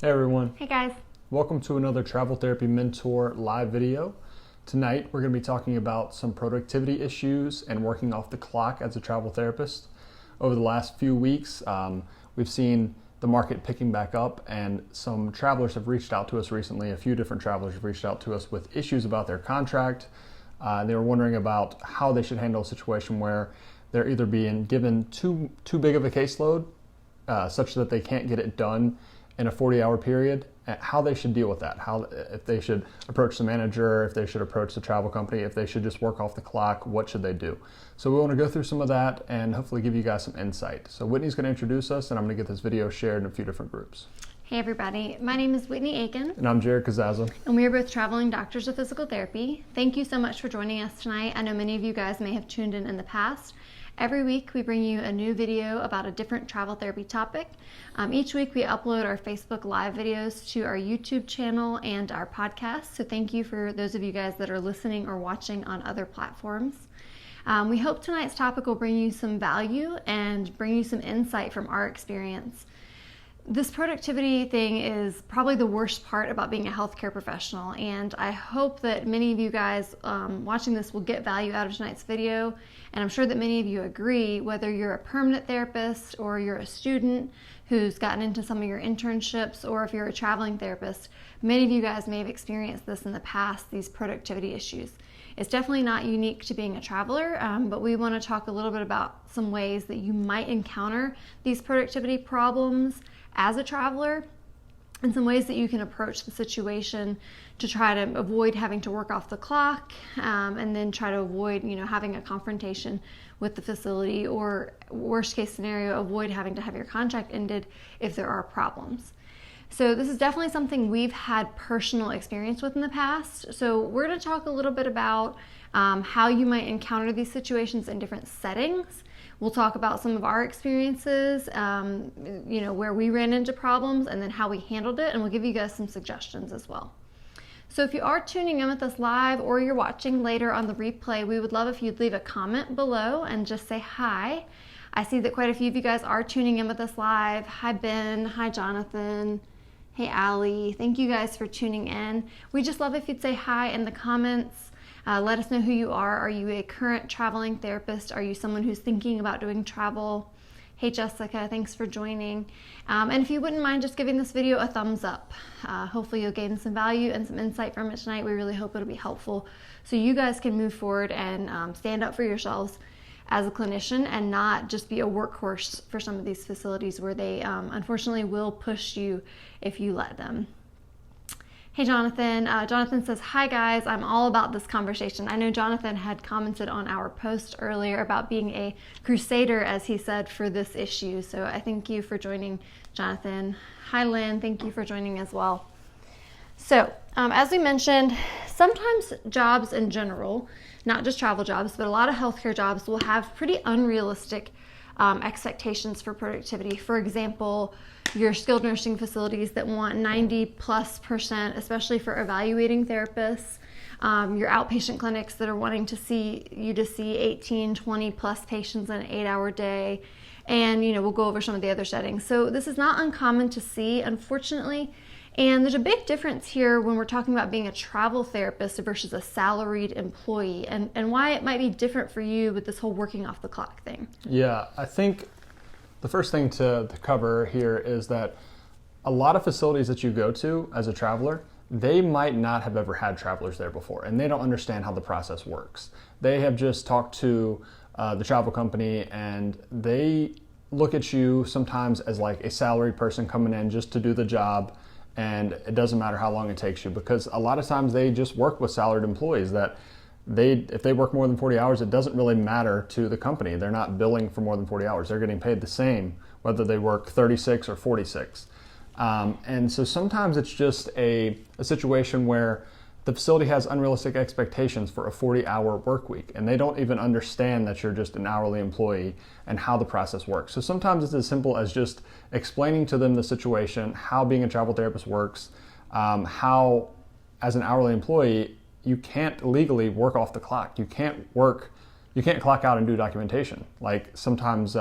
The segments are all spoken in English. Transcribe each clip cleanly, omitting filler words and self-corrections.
Hey everyone. Hey guys. Welcome to another Travel Therapy Mentor live video. Tonight we're going to be talking about some productivity issues and working off the clock as a travel therapist. Over the last few weeks, we've seen the market picking back up, and some travelers have reached out to us recently. A few different travelers have reached out to us with issues about their contract. They were wondering about how they should handle a situation where they're either being given too big of a caseload, such that they can't get it done in a 40-hour period, how they should deal with that, if they should approach the manager, if they should approach the travel company, if they should just work off the clock, what should they do? So we want to go through some of that and hopefully give you guys some insight. So Whitney's going to introduce us, and I'm going to get this video shared in a few different groups. Hey everybody. My name is Whitney Aiken. And I'm Jared Kazaza. And we are both traveling doctors of physical therapy. Thank you so much for joining us tonight. I know many of you guys may have tuned in the past. Every week we bring you a new video about a different travel therapy topic. Each week we upload our Facebook Live videos to our YouTube channel and our podcast. So thank you for those of you guys that are listening or watching on other platforms. We hope tonight's topic will bring you some value and bring you some insight from our experience. This productivity thing is probably the worst part about being a healthcare professional, and I hope that many of you guys watching this will get value out of tonight's video, and I'm sure that many of you agree, whether you're a permanent therapist or you're a student who's gotten into some of your internships, or if you're a traveling therapist, many of you guys may have experienced this in the past, these productivity issues. It's definitely not unique to being a traveler, but we want to talk a little bit about some ways that you might encounter these productivity problems as a traveler, and some ways that you can approach the situation to try to avoid having to work off the clock, and then try to avoid, having a confrontation with the facility, or worst case scenario, avoid having to have your contract ended if there are problems. So this is definitely something we've had personal experience with in the past. So we're going to talk a little bit about how you might encounter these situations in different settings. We'll talk about some of our experiences, where we ran into problems and then how we handled it, and we'll give you guys some suggestions as well. So if you are tuning in with us live or you're watching later on the replay, we would love if you'd leave a comment below and just say hi. I see that quite a few of you guys are tuning in with us live. Hi Ben, hi Jonathan, hey Allie. Thank you guys for tuning in. We just love if you'd say hi in the comments. Let us know who you are. Are you a current traveling therapist? Are you someone who's thinking about doing travel? Hey Jessica, thanks for joining. And if you wouldn't mind just giving this video a thumbs up. Hopefully you'll gain some value and some insight from it tonight. We really hope it'll be helpful so you guys can move forward and stand up for yourselves as a clinician and not just be a workhorse for some of these facilities where they unfortunately will push you if you let them. Hey Jonathan. Jonathan says, hi guys, I'm all about this conversation. I know Jonathan had commented on our post earlier about being a crusader, as he said, for this issue. So I thank you for joining, Jonathan. Hi Lynn, thank you for joining as well. So as we mentioned, sometimes jobs in general, not just travel jobs, but a lot of healthcare jobs will have pretty unrealistic expectations for productivity. For example, your skilled nursing facilities that want 90+%, especially for evaluating therapists, your outpatient clinics that are wanting to see 18, 20 plus patients in an 8-hour day. And, we'll go over some of the other settings. So this is not uncommon to see, unfortunately. And there's a big difference here when we're talking about being a travel therapist versus a salaried employee, and why it might be different for you with this whole working off the clock thing. Yeah, I think the first thing to cover here is that a lot of facilities that you go to as a traveler, they might not have ever had travelers there before, and they don't understand how the process works. They have just talked to the travel company, and they look at you sometimes as like a salaried person coming in just to do the job, and it doesn't matter how long it takes you, because a lot of times they just work with salaried employees that if they work more than 40 hours, it doesn't really matter to the company. They're not billing for more than 40 hours. They're getting paid the same whether they work 36 or 46. And so sometimes it's just a situation where the facility has unrealistic expectations for a 40-hour work week, and they don't even understand that you're just an hourly employee and how the process works. So sometimes it's as simple as just explaining to them the situation, how being a travel therapist works, how as an hourly employee, you can't legally work off the clock. You can't clock out and do documentation like sometimes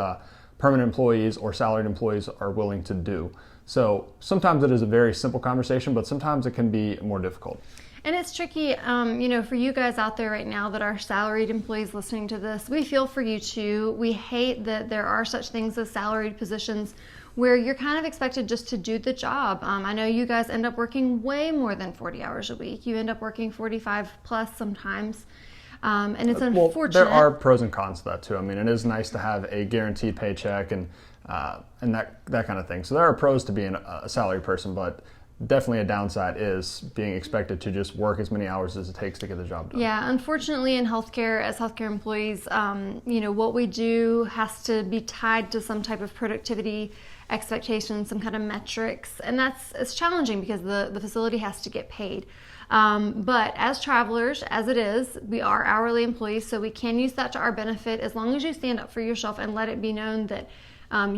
permanent employees or salaried employees are willing to do. So sometimes it is a very simple conversation, but sometimes it can be more difficult. And it's tricky, for you guys out there right now that are salaried employees listening to this, we feel for you too. We hate that there are such things as salaried positions where you're kind of expected just to do the job. I know you guys end up working way more than 40 hours a week. You end up working 45 plus sometimes. And it's unfortunate. There are pros and cons to that too. I mean, it is nice to have a guaranteed paycheck and that kind of thing. So there are pros to being a salary person, but definitely a downside is being expected to just work as many hours as it takes to get the job done. Yeah, unfortunately in healthcare, as healthcare employees, what we do has to be tied to some type of productivity expectations, some kind of metrics, and it's challenging because the facility has to get paid. But as travelers, as it is, we are hourly employees, so we can use that to our benefit as long as you stand up for yourself and let it be known that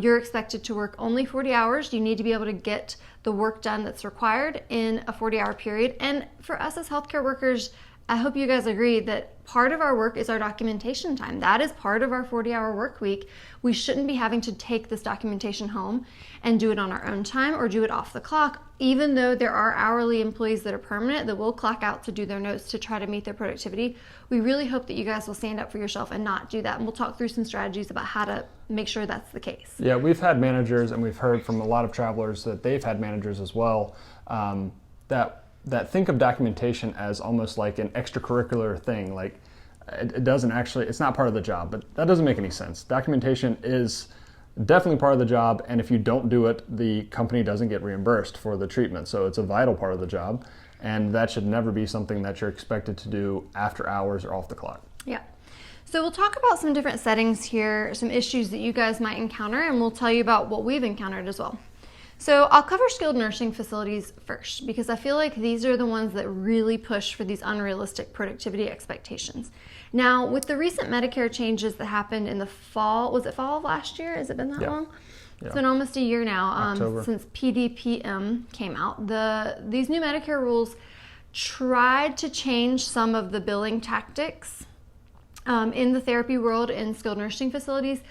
you're expected to work only 40 hours. You need to be able to get the work done that's required in a 40-hour period. And for us as healthcare workers, I hope you guys agree that part of our work is our documentation time. That is part of our 40-hour work week. We shouldn't be having to take this documentation home and do it on our own time or do it off the clock, even though there are hourly employees that are permanent that will clock out to do their notes to try to meet their productivity. We really hope that you guys will stand up for yourself and not do that. And we'll talk through some strategies about how to make sure that's the case. Yeah, we've had managers, and we've heard from a lot of travelers that they've had managers as well, that think of documentation as almost like an extracurricular thing. Like it doesn't actually, it's not part of the job, but that doesn't make any sense. Documentation is definitely part of the job, and if you don't do it, the company doesn't get reimbursed for the treatment. So it's a vital part of the job, and that should never be something that you're expected to do after hours or off the clock. Yeah. So we'll talk about some different settings here, some issues that you guys might encounter, and we'll tell you about what we've encountered as well. So I'll cover skilled nursing facilities first because I feel like these are the ones that really push for these unrealistic productivity expectations. Now, with the recent Medicare changes that happened in the fall, was it fall of last year? Has it been that long? Yeah. It's been almost a year now since PDPM came out. These new Medicare rules tried to change some of the billing tactics in the therapy world in skilled nursing facilities.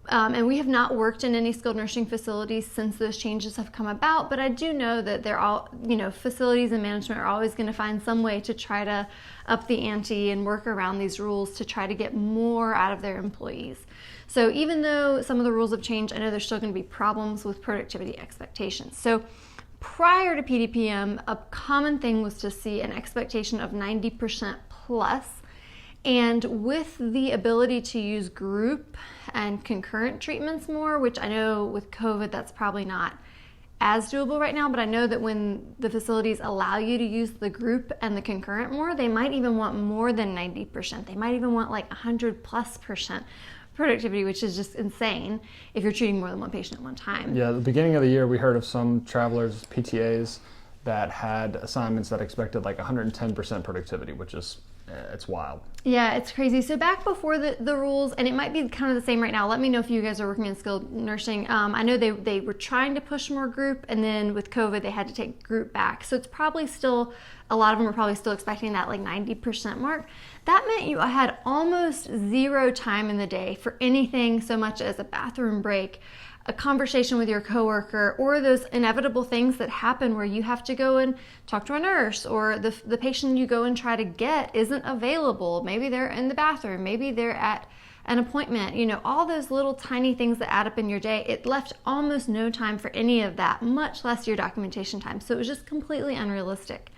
And we have not worked in any skilled nursing facilities since those changes have come about, but I do know that they're all, facilities and management are always going to find some way to try to up the ante and work around these rules to try to get more out of their employees. So even though some of the rules have changed, I know there's still going to be problems with productivity expectations. So prior to PDPM, a common thing was to see an expectation of 90% plus. And with the ability to use group and concurrent treatments more, which I know with COVID that's probably not as doable right now, but I know that when the facilities allow you to use the group and the concurrent more, they might even want more than 90%. They might even want like 100+% productivity, which is just insane if you're treating more than one patient at one time. Yeah, at the beginning of the year, we heard of some travelers, PTAs, that had assignments that expected like 110% productivity, which is it's wild. Yeah, it's crazy. So back before the rules, and it might be kind of the same right now. Let me know if you guys are working in skilled nursing. I know they were trying to push more group, and then with COVID, they had to take group back. So it's probably still, a lot of them are probably still expecting that like 90% mark. That meant you had almost zero time in the day for anything so much as a bathroom break, a conversation with your coworker, or those inevitable things that happen where you have to go and talk to a nurse, or the patient you go and try to get isn't available. Maybe they're in the bathroom, maybe they're at an appointment, all those little tiny things that add up in your day. It left almost no time for any of that, much less your documentation time. So it was just completely unrealistic.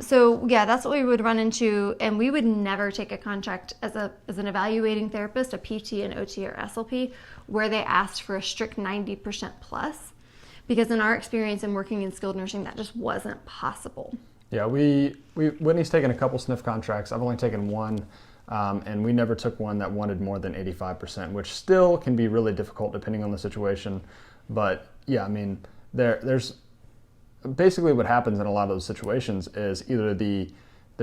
So yeah, that's what we would run into, and we would never take a contract as an evaluating therapist, a PT, an OT, or SLP, where they asked for a strict 90% plus, because in our experience in working in skilled nursing, that just wasn't possible. Yeah, Whitney's taken a couple SNF contracts. I've only taken one, and we never took one that wanted more than 85%, which still can be really difficult depending on the situation. But yeah, I mean, there's basically what happens in a lot of those situations is either the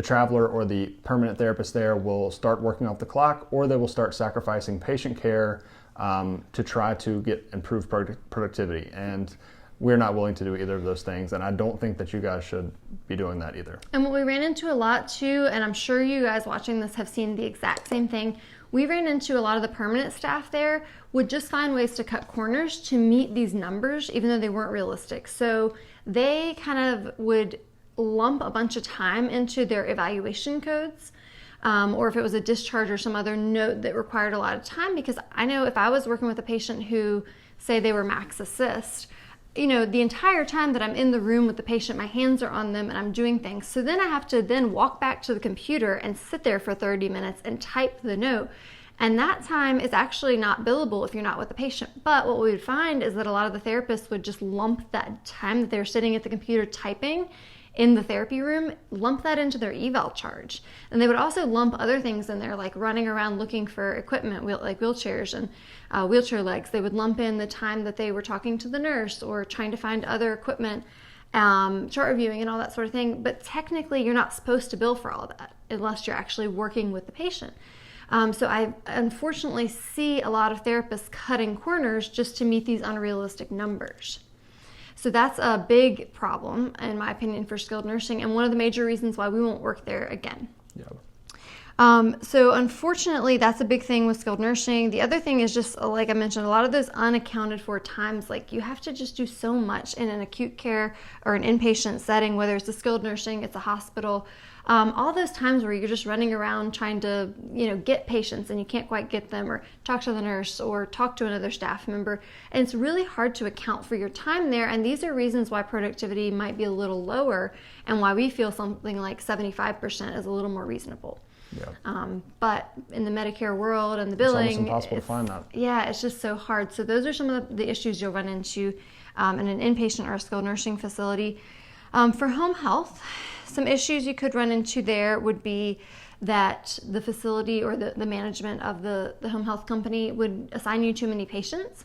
traveler or the permanent therapist there will start working off the clock, or they will start sacrificing patient care to try to get improved productivity. And we're not willing to do either of those things, and I don't think that you guys should be doing that either. And what we ran into a lot too, and I'm sure you guys watching this have seen the exact same thing, we ran into a lot of the permanent staff there would just find ways to cut corners to meet these numbers, even though they weren't realistic. So they kind of would lump a bunch of time into their evaluation codes, or if it was a discharge or some other note that required a lot of time, because I know if I was working with a patient who, say they were max assist, the entire time that I'm in the room with the patient, my hands are on them and I'm doing things. So then I have to then walk back to the computer and sit there for 30 minutes and type the note. And that time is actually not billable if you're not with the patient. But what we would find is that a lot of the therapists would just lump that time that they're sitting at the computer typing in the therapy room, lump that into their eval charge. And they would also lump other things in there, like running around looking for equipment, like wheelchairs and wheelchair legs. They would lump in the time that they were talking to the nurse or trying to find other equipment, chart reviewing and all that sort of thing. But technically, you're not supposed to bill for all of that unless you're actually working with the patient. So I unfortunately see a lot of therapists cutting corners just to meet these unrealistic numbers. So that's a big problem, in my opinion, for skilled nursing, and one of the major reasons why we won't work there again. Yeah. So unfortunately, that's a big thing with skilled nursing. The other thing is just, like I mentioned, a lot of those unaccounted for times, like you have to just do so much in an acute care or an inpatient setting, whether it's a skilled nursing, it's a hospital, all those times where you're just running around trying to, get patients and you can't quite get them, or talk to the nurse or talk to another staff member. And it's really hard to account for your time there. And these are reasons why productivity might be a little lower and why we feel something like 75% is a little more reasonable. Yeah. But in the Medicare world and the billing, it's almost impossible to find that. Yeah, it's just so hard. So those are some of the issues you'll run into in an inpatient or a skilled nursing facility. For home health, some issues you could run into there would be that the facility or the management of the home health company would assign you too many patients.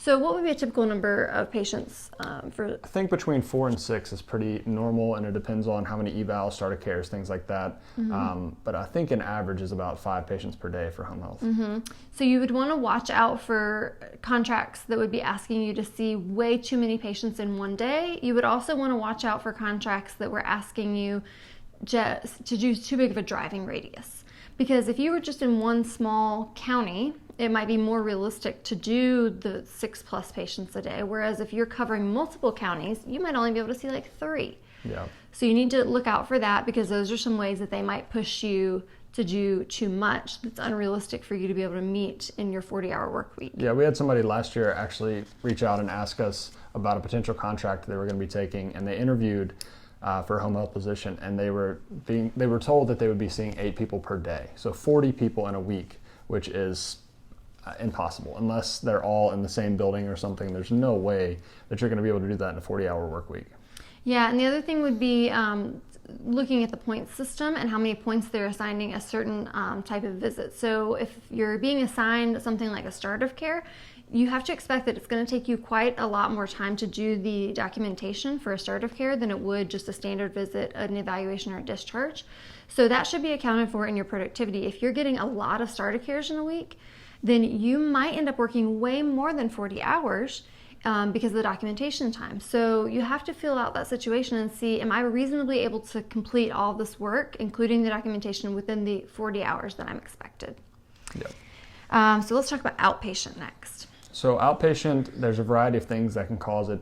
So what would be a typical number of patients for? I think between 4 and 6 is pretty normal, and it depends on how many evals, start of cares, things like that. Mm-hmm. But I think an average is about 5 patients per day for home health. Mm-hmm. So you would want to watch out for contracts that would be asking you to see way too many patients in one day. You would also want to watch out for contracts that were asking you just to do too big of a driving radius. Because if you were just in one small county, it might be more realistic to do the 6+ patients a day. Whereas if you're covering multiple counties, you might only be able to see like 3. Yeah. So you need to look out for that, because those are some ways that they might push you to do too much that's unrealistic for you to be able to meet in your 40-hour work week. Yeah, we had somebody last year actually reach out and ask us about a potential contract they were going to be taking, and they interviewed for a home health position, and they were told that they would be seeing 8 people per day, so 40 people in a week, which is impossible unless they're all in the same building or something. There's no way that you're going to be able to do that in a 40-hour work week. Yeah, and the other thing would be looking at the point system and how many points they're assigning a certain type of visit. So if you're being assigned something like a start of care, you have to expect that it's going to take you quite a lot more time to do the documentation for a start of care than it would just a standard visit, an evaluation, or a discharge. So that should be accounted for in your productivity. If you're getting a lot of start of cares in a week, then you might end up working way more than 40 hours because of the documentation time. So you have to feel out that situation and see, am I reasonably able to complete all this work, including the documentation, within the 40 hours that I'm expected? Yeah. So let's talk about outpatient next. So outpatient, there's a variety of things that can cause you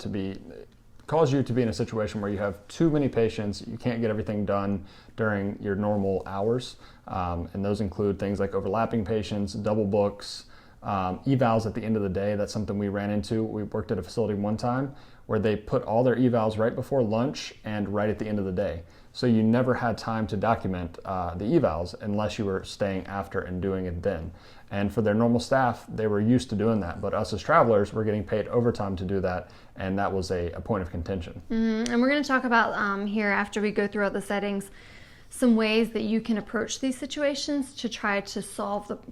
to be in a situation where you have too many patients, you can't get everything done during your normal hours. And those include things like overlapping patients, double books, evals at the end of the day. That's something we ran into. We worked at a facility one time where they put all their evals right before lunch and right at the end of the day. So you never had time to document the evals unless you were staying after and doing it then. And for their normal staff, they were used to doing that. But us as travelers, we're getting paid overtime to do that. And that was a point of contention. Mm-hmm. And we're going to talk about here, after we go through all the settings, some ways that you can approach these situations to try to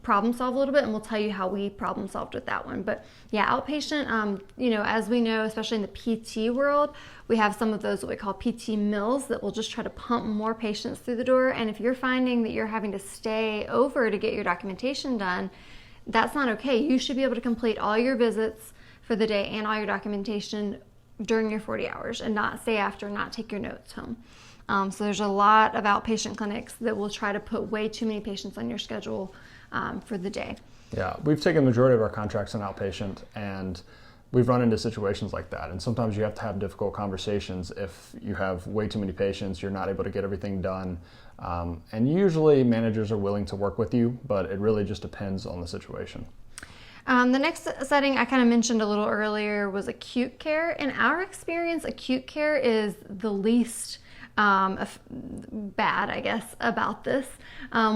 problem solve a little bit, and we'll tell you how we problem solved with that one. But yeah, outpatient, as we know, especially in the PT world, we have some of those what we call PT mills that will just try to pump more patients through the door. And if you're finding that you're having to stay over to get your documentation done, that's not okay. You should be able to complete all your visits for the day and all your documentation during your 40 hours and not stay after, not take your notes home. So there's a lot of outpatient clinics that will try to put way too many patients on your schedule for the day. Yeah, we've taken the majority of our contracts on outpatient, and we've run into situations like that. And sometimes you have to have difficult conversations if you have way too many patients, you're not able to get everything done. And usually managers are willing to work with you, but it really just depends on the situation. The next setting I kind of mentioned a little earlier was acute care. In our experience, acute care is the least bad, I guess, about this.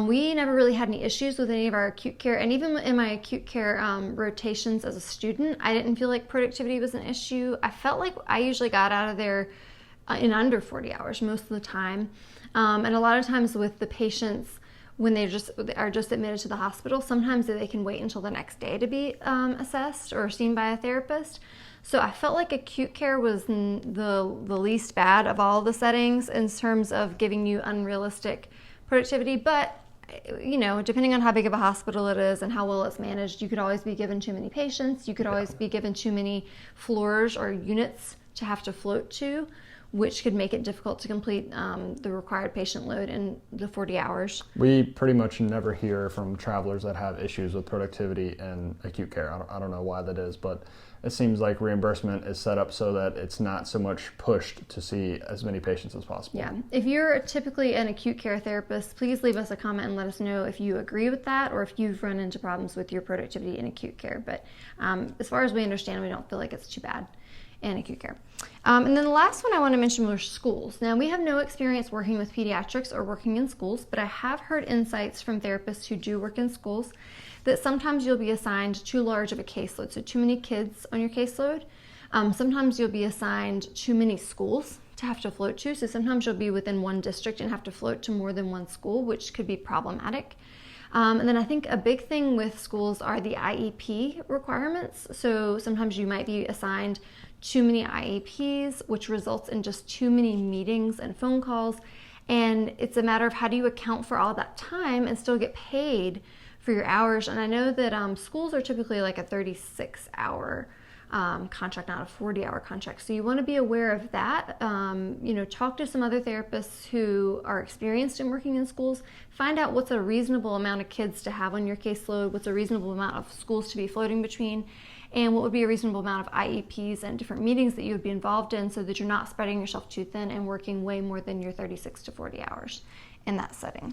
We never really had any issues with any of our acute care, and even in my acute care rotations as a student, I didn't feel like productivity was an issue. I felt like I usually got out of there in under 40 hours most of the time, and a lot of times with the patients, when they are just admitted to the hospital, sometimes they can wait until the next day to be assessed or seen by a therapist. So I felt like acute care was the least bad of all the settings in terms of giving you unrealistic productivity. But, you know, depending on how big of a hospital it is and how well it's managed, you could always be given too many patients. You could always be given too many floors or units to have to float to, which could make it difficult to complete the required patient load in the 40 hours. We pretty much never hear from travelers that have issues with productivity in acute care. I don't know why that is, but it seems like reimbursement is set up so that it's not so much pushed to see as many patients as possible. Yeah. If you're typically an acute care therapist, please leave us a comment and let us know if you agree with that or if you've run into problems with your productivity in acute care. But as far as we understand, we don't feel like it's too bad in acute care. And then the last one I want to mention were schools. Now, we have no experience working with pediatrics or working in schools, but I have heard insights from therapists who do work in schools that sometimes you'll be assigned too large of a caseload, so too many kids on your caseload. Sometimes you'll be assigned too many schools to have to float to, so sometimes you'll be within one district and have to float to more than one school, which could be problematic. And then I think a big thing with schools are the IEP requirements. So sometimes you might be assigned too many IEPs, which results in just too many meetings and phone calls. And it's a matter of how do you account for all that time and still get paid for your hours. And I know that schools are typically like a 36-hour contract, not a 40-hour contract. So you want to be aware of that. Talk to some other therapists who are experienced in working in schools. Find out what's a reasonable amount of kids to have on your caseload, what's a reasonable amount of schools to be floating between, and what would be a reasonable amount of IEPs and different meetings that you would be involved in so that you're not spreading yourself too thin and working way more than your 36 to 40 hours in that setting.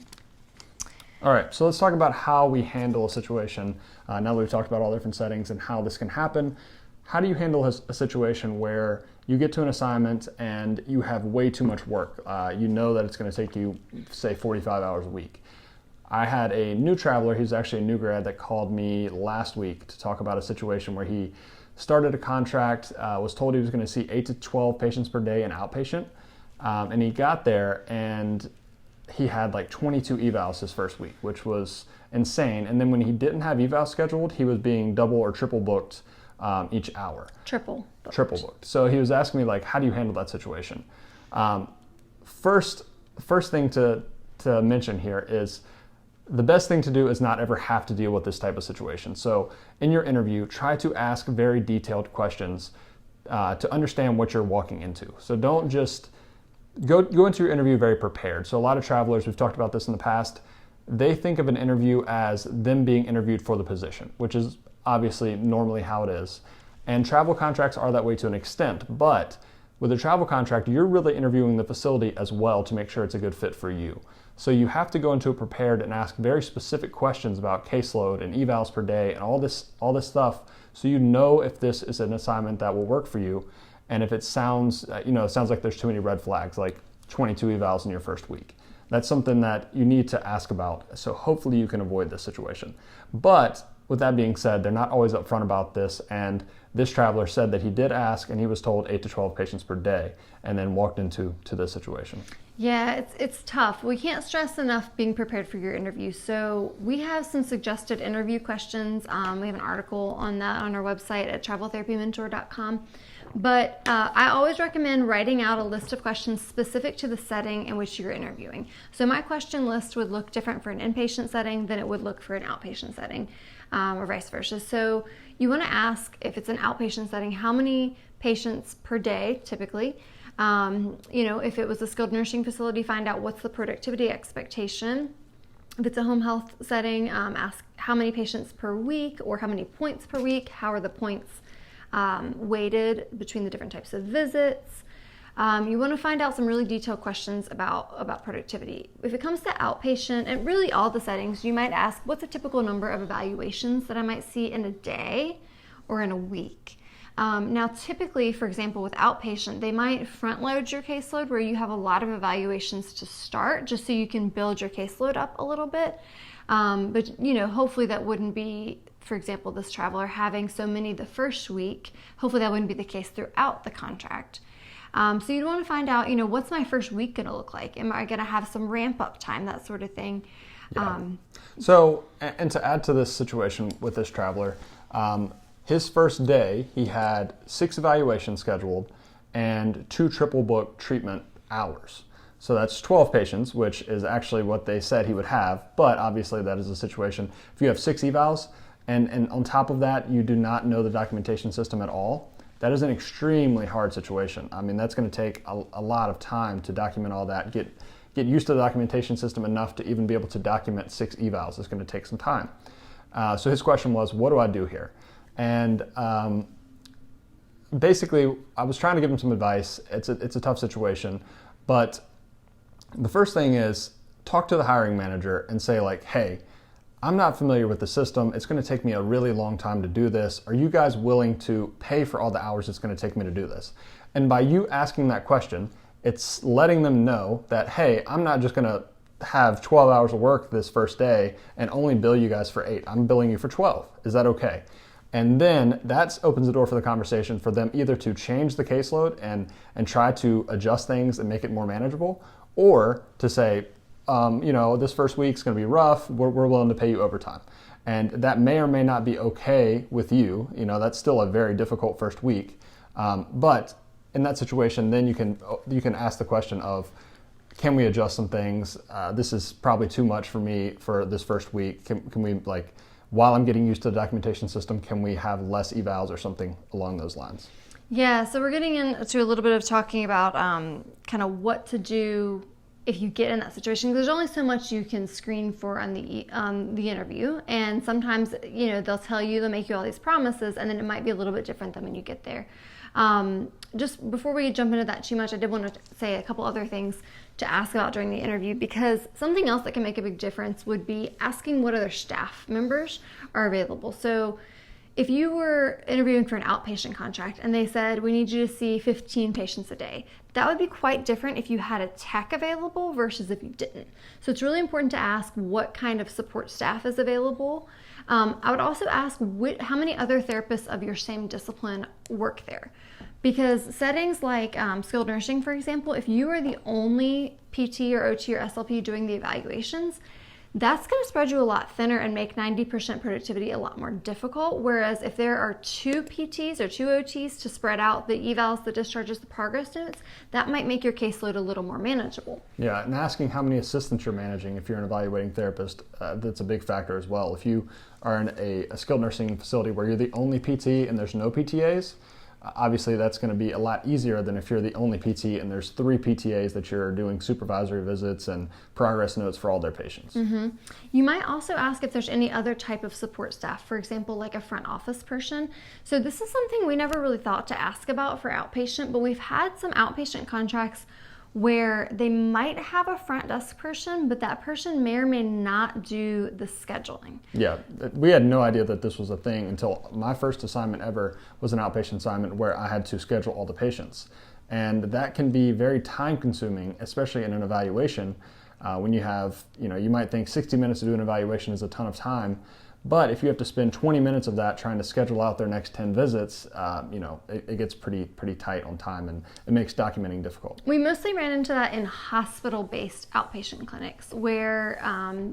All right, so let's talk about how we handle a situation. Now that we've talked about all different settings and how this can happen, how do you handle a situation where you get to an assignment and you have way too much work? You know that it's going to take you, say, 45 hours a week. I had a new traveler, he's actually a new grad, that called me last week to talk about a situation where he started a contract, was told he was going to see 8 to 12 patients per day in outpatient, and he got there and he had like 22 evals his first week, which was insane. And then when he didn't have evals scheduled, he was being double or triple booked each hour. Triple booked. So he was asking me, like, how do you handle that situation? First thing to mention here is the best thing to do is not ever have to deal with this type of situation. So in your interview, try to ask very detailed questions to understand what you're walking into. So don't just go into your interview very prepared. So a lot of travelers, we've talked about this in the past, they think of an interview as them being interviewed for the position, which is obviously normally how it is. And travel contracts are that way to an extent, but with a travel contract, you're really interviewing the facility as well to make sure it's a good fit for you. So you have to go into it prepared and ask very specific questions about caseload and evals per day and all this stuff, so you know if this is an assignment that will work for you. And if it sounds, it sounds like there's too many red flags, like 22 evals in your first week. That's something that you need to ask about. So hopefully you can avoid this situation. But with that being said, they're not always upfront about this. And this traveler said that he did ask and he was told 8 to 12 patients per day and then walked into this situation. Yeah, it's tough. We can't stress enough being prepared for your interview. So we have some suggested interview questions. We have an article on that on our website at traveltherapymentor.com. But I always recommend writing out a list of questions specific to the setting in which you're interviewing. So my question list would look different for an inpatient setting than it would look for an outpatient setting, or vice versa. So you want to ask, if it's an outpatient setting, how many patients per day typically. If it was a skilled nursing facility, find out what's the productivity expectation. If it's a home health setting, ask how many patients per week or how many points per week. How are the points weighted between the different types of visits? You want to find out some really detailed questions about productivity. If it comes to outpatient and really all the settings, you might ask, what's a typical number of evaluations that I might see in a day or in a week? Now, typically, for example, with outpatient, they might front load your caseload where you have a lot of evaluations to start just so you can build your caseload up a little bit. But, hopefully that wouldn't be, for example, this traveler having so many the first week. Hopefully that wouldn't be the case throughout the contract. So you'd want to find out, what's my first week going to look like? Am I going to have some ramp up time, that sort of thing? Yeah. So, and to add to this situation with this traveler, his first day, he had 6 evaluations scheduled and 2 triple book treatment hours. So that's 12 patients, which is actually what they said he would have. But obviously that is a situation. If you have 6 evals and on top of that, you do not know the documentation system at all, that is an extremely hard situation. I mean, that's going to take a lot of time to document all that, get used to the documentation system enough to even be able to document 6 evals. It's going to take some time. So his question was, what do I do here? And basically, I was trying to give him some advice. It's a tough situation, but the first thing is talk to the hiring manager and say like, hey, I'm not familiar with the system. It's going to take me a really long time to do this. Are you guys willing to pay for all the hours it's going to take me to do this? And by you asking that question, it's letting them know that, hey, I'm not just going to have 12 hours of work this first day and only bill you guys for 8. I'm billing you for 12. Is that okay? And then that opens the door for the conversation for them either to change the caseload and try to adjust things and make it more manageable, or to say, this first week's going to be rough. We're willing to pay you overtime. And that may or may not be okay with you. That's still a very difficult first week. But in that situation, then you can ask the question of, can we adjust some things? This is probably too much for me for this first week. Can we, while I'm getting used to the documentation system, can we have less evals or something along those lines? Yeah, so we're getting into a little bit of talking about kind of what to do if you get in that situation. There's only so much you can screen for on the interview, and sometimes they'll make you all these promises, and then it might be a little bit different than when you get there. Just before we jump into that too much, I did want to say a couple other things to ask about during the interview, because something else that can make a big difference would be asking what other staff members are available. So if you were interviewing for an outpatient contract and they said, we need you to see 15 patients a day, that would be quite different if you had a tech available versus if you didn't. So it's really important to ask what kind of support staff is available. I would also ask how many other therapists of your same discipline work there. Because settings like skilled nursing, for example, if you are the only PT or OT or SLP doing the evaluations, that's going to spread you a lot thinner and make 90% productivity a lot more difficult. Whereas if there are 2 PTs or 2 OTs to spread out the evals, the discharges, the progress notes, that might make your caseload a little more manageable. Yeah, and asking how many assistants you're managing if you're an evaluating therapist, that's a big factor as well. If you are in a skilled nursing facility where you're the only PT and there's no PTAs, obviously that's going to be a lot easier than if you're the only PT and there's 3 PTAs that you're doing supervisory visits and progress notes for all their patients. Mm-hmm. You might also ask if there's any other type of support staff, for example, like a front office person. So this is something we never really thought to ask about for outpatient, but we've had some outpatient contracts where they might have a front desk person, but that person may or may not do the scheduling. Yeah, we had no idea that this was a thing until my first assignment ever was an outpatient assignment where I had to schedule all the patients. And that can be very time consuming, especially in an evaluation. When you have, you might think 60 minutes to do an evaluation is a ton of time. But if you have to spend 20 minutes of that trying to schedule out their next 10 visits, it gets pretty tight on time, and it makes documenting difficult. We mostly ran into that in hospital-based outpatient clinics where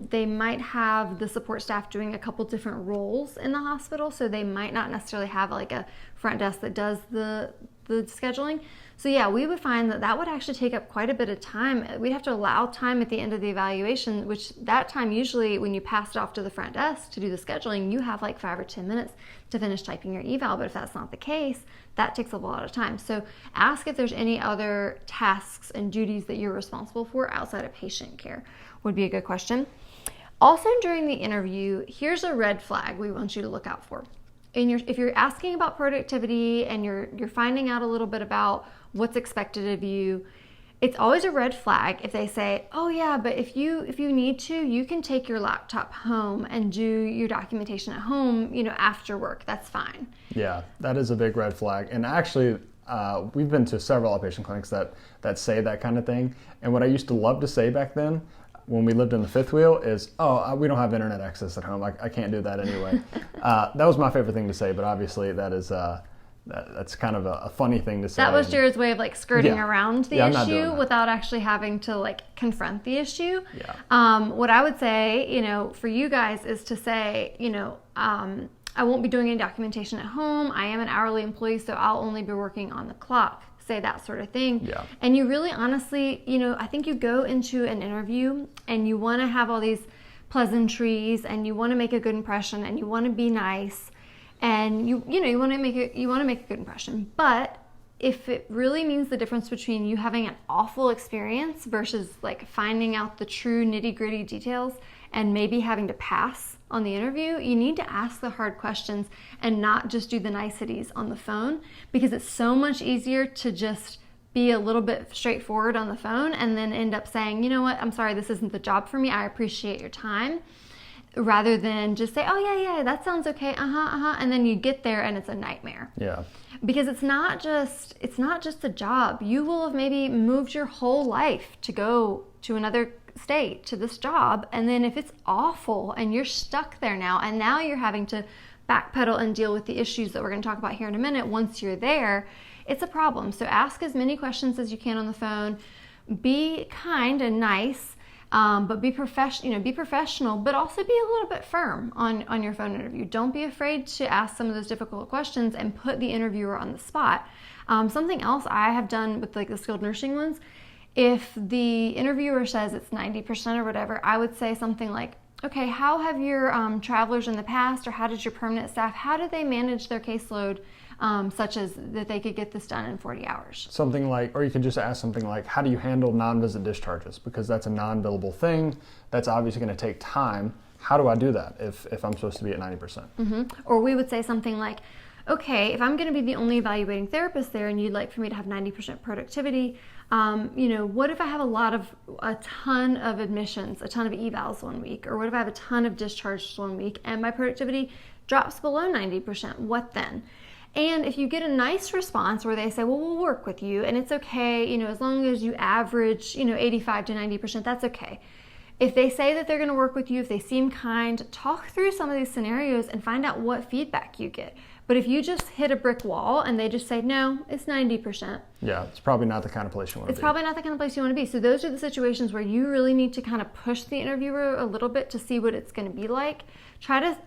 they might have the support staff doing a couple different roles in the hospital, so they might not necessarily have like a front desk that does the scheduling. So yeah, we would find that would actually take up quite a bit of time. We'd have to allow time at the end of the evaluation, which that time usually when you pass it off to the front desk to do the scheduling, you have like 5 or 10 minutes to finish typing your eval. But if that's not the case, that takes a lot of time. So ask if there's any other tasks and duties that you're responsible for outside of patient care would be a good question. Also, during the interview, here's a red flag we want you to look out for. If you're asking about productivity and you're finding out a little bit about what's expected of you, it's always a red flag if they say, oh yeah, but if you need to, you can take your laptop home and do your documentation at home, after work. That's fine. Yeah, that is a big red flag. And actually, we've been to several outpatient clinics that say that kind of thing. And what I used to love to say back then, when we lived in the fifth wheel, is, oh, we don't have internet access at home. I can't do that anyway. That was my favorite thing to say, but obviously that is that's kind of a funny thing to say. That was Jared's way of skirting around the issue without actually having to confront the issue. Yeah. What I would say, for you guys is to say, I won't be doing any documentation at home. I am an hourly employee, so I'll only be working on the clock. Say that sort of thing. Yeah. And you really honestly, I think you go into an interview and you want to have all these pleasantries and you want to make a good impression and you want to be nice and you want to make a good impression. But if it really means the difference between you having an awful experience versus finding out the true nitty-gritty details and maybe having to pass on the interview, you need to ask the hard questions and not just do the niceties on the phone, because it's so much easier to just be a little bit straightforward on the phone and then end up saying, you know what, I'm sorry, this isn't the job for me. I appreciate your time. Rather than just say, oh yeah, that sounds okay, and then you get there and it's a nightmare. Yeah. Because it's not just a job. You will have maybe moved your whole life to go to another state to this job, and then if it's awful and you're stuck there now, and now you're having to backpedal and deal with the issues that we're going to talk about here in a minute, once you're there, it's a problem. So ask as many questions as you can on the phone. Be kind and nice, but be professional, but also be a little bit firm on your phone interview. Don't be afraid to ask some of those difficult questions and put the interviewer on the spot. Something else I have done with the skilled nursing ones, if the interviewer says it's 90% or whatever, I would say something like, okay, how have your travelers in the past, or how did your permanent staff, how did they manage their caseload such as that they could get this done in 40 hours? Something or you can just ask something like, how do you handle non-visit discharges? Because that's a non-billable thing. That's obviously going to take time. How do I do that if I'm supposed to be at 90%? Mm-hmm. Or we would say something like, okay, if I'm going to be the only evaluating therapist there and you'd like for me to have 90% productivity, what if I have a ton of admissions, a ton of evals one week? Or what if I have a ton of discharges one week and my productivity drops below 90%? What then? And if you get a nice response where they say, well, we'll work with you and it's okay, as long as you average, 85 to 90%, that's okay. If they say that they're going to work with you, if they seem kind, talk through some of these scenarios and find out what feedback you get. But if you just hit a brick wall and they just say, no, it's 90%. Yeah, it's probably not the kind of place you want to be. It's probably not the kind of place you want to be. So those are the situations where you really need to kind of push the interviewer a little bit to see what it's going to be like. Try to,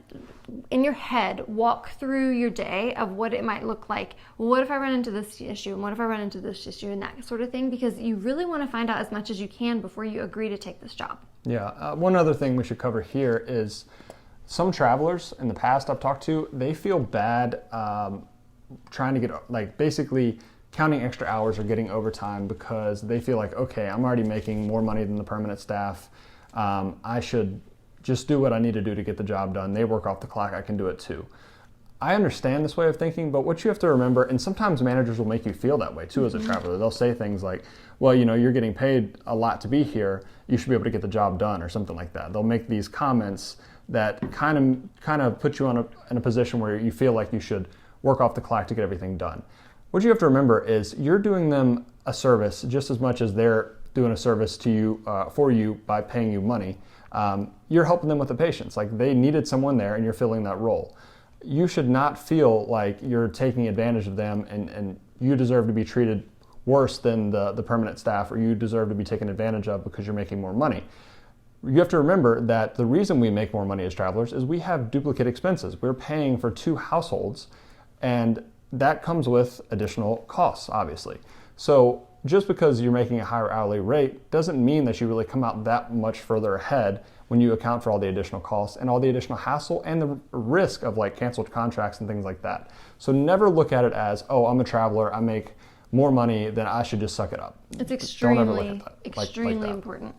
in your head, walk through your day of what it might look like. Well, what if I run into this issue? And what if I run into this issue? And that sort of thing. Because you really want to find out as much as you can before you agree to take this job. Yeah. One other thing we should cover here is some travelers in the past I've talked to, they feel bad trying to get, basically counting extra hours or getting overtime because they feel like, okay, I'm already making more money than the permanent staff. I should just do what I need to do to get the job done. They work off the clock, I can do it too. I understand this way of thinking, but what you have to remember, and sometimes managers will make you feel that way too as a traveler. They'll say things like, well, you're getting paid a lot to be here. You should be able to get the job done or something like that. They'll make these comments that kind of put you in a position where you feel like you should work off the clock to get everything done. What you have to remember is you're doing them a service just as much as they're doing a service to you for you by paying you money. You're helping them with the patients. They needed someone there and you're filling that role. You should not feel like you're taking advantage of them and you deserve to be treated worse than the permanent staff, or you deserve to be taken advantage of because you're making more money. You have to remember that the reason we make more money as travelers is we have duplicate expenses. We're paying for 2 households, and that comes with additional costs, obviously. So just because you're making a higher hourly rate doesn't mean that you really come out that much further ahead when you account for all the additional costs and all the additional hassle and the risk of canceled contracts and things like that. So never look at it as, oh, I'm a traveler, I make more money, then I should just suck it up. It's extremely, Don't ever look at that extremely like that. important.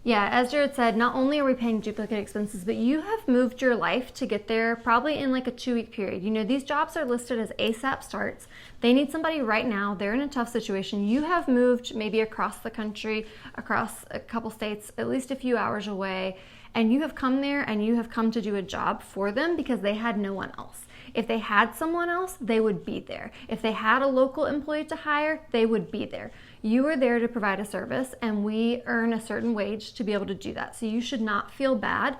Yeah, as Jared said, not only are we paying duplicate expenses, but you have moved your life to get there probably in like a 2-week period. You know, these jobs are listed as ASAP starts. They need somebody right now. They're in a tough situation. You have moved maybe across the country, across a couple states, at least a few hours away, and you have come there and you have come to do a job for them because they had no one else. If they had someone else, they would be there. If they had a local employee to hire, they would be there. You are there to provide a service, and we earn a certain wage to be able to do that. So you should not feel bad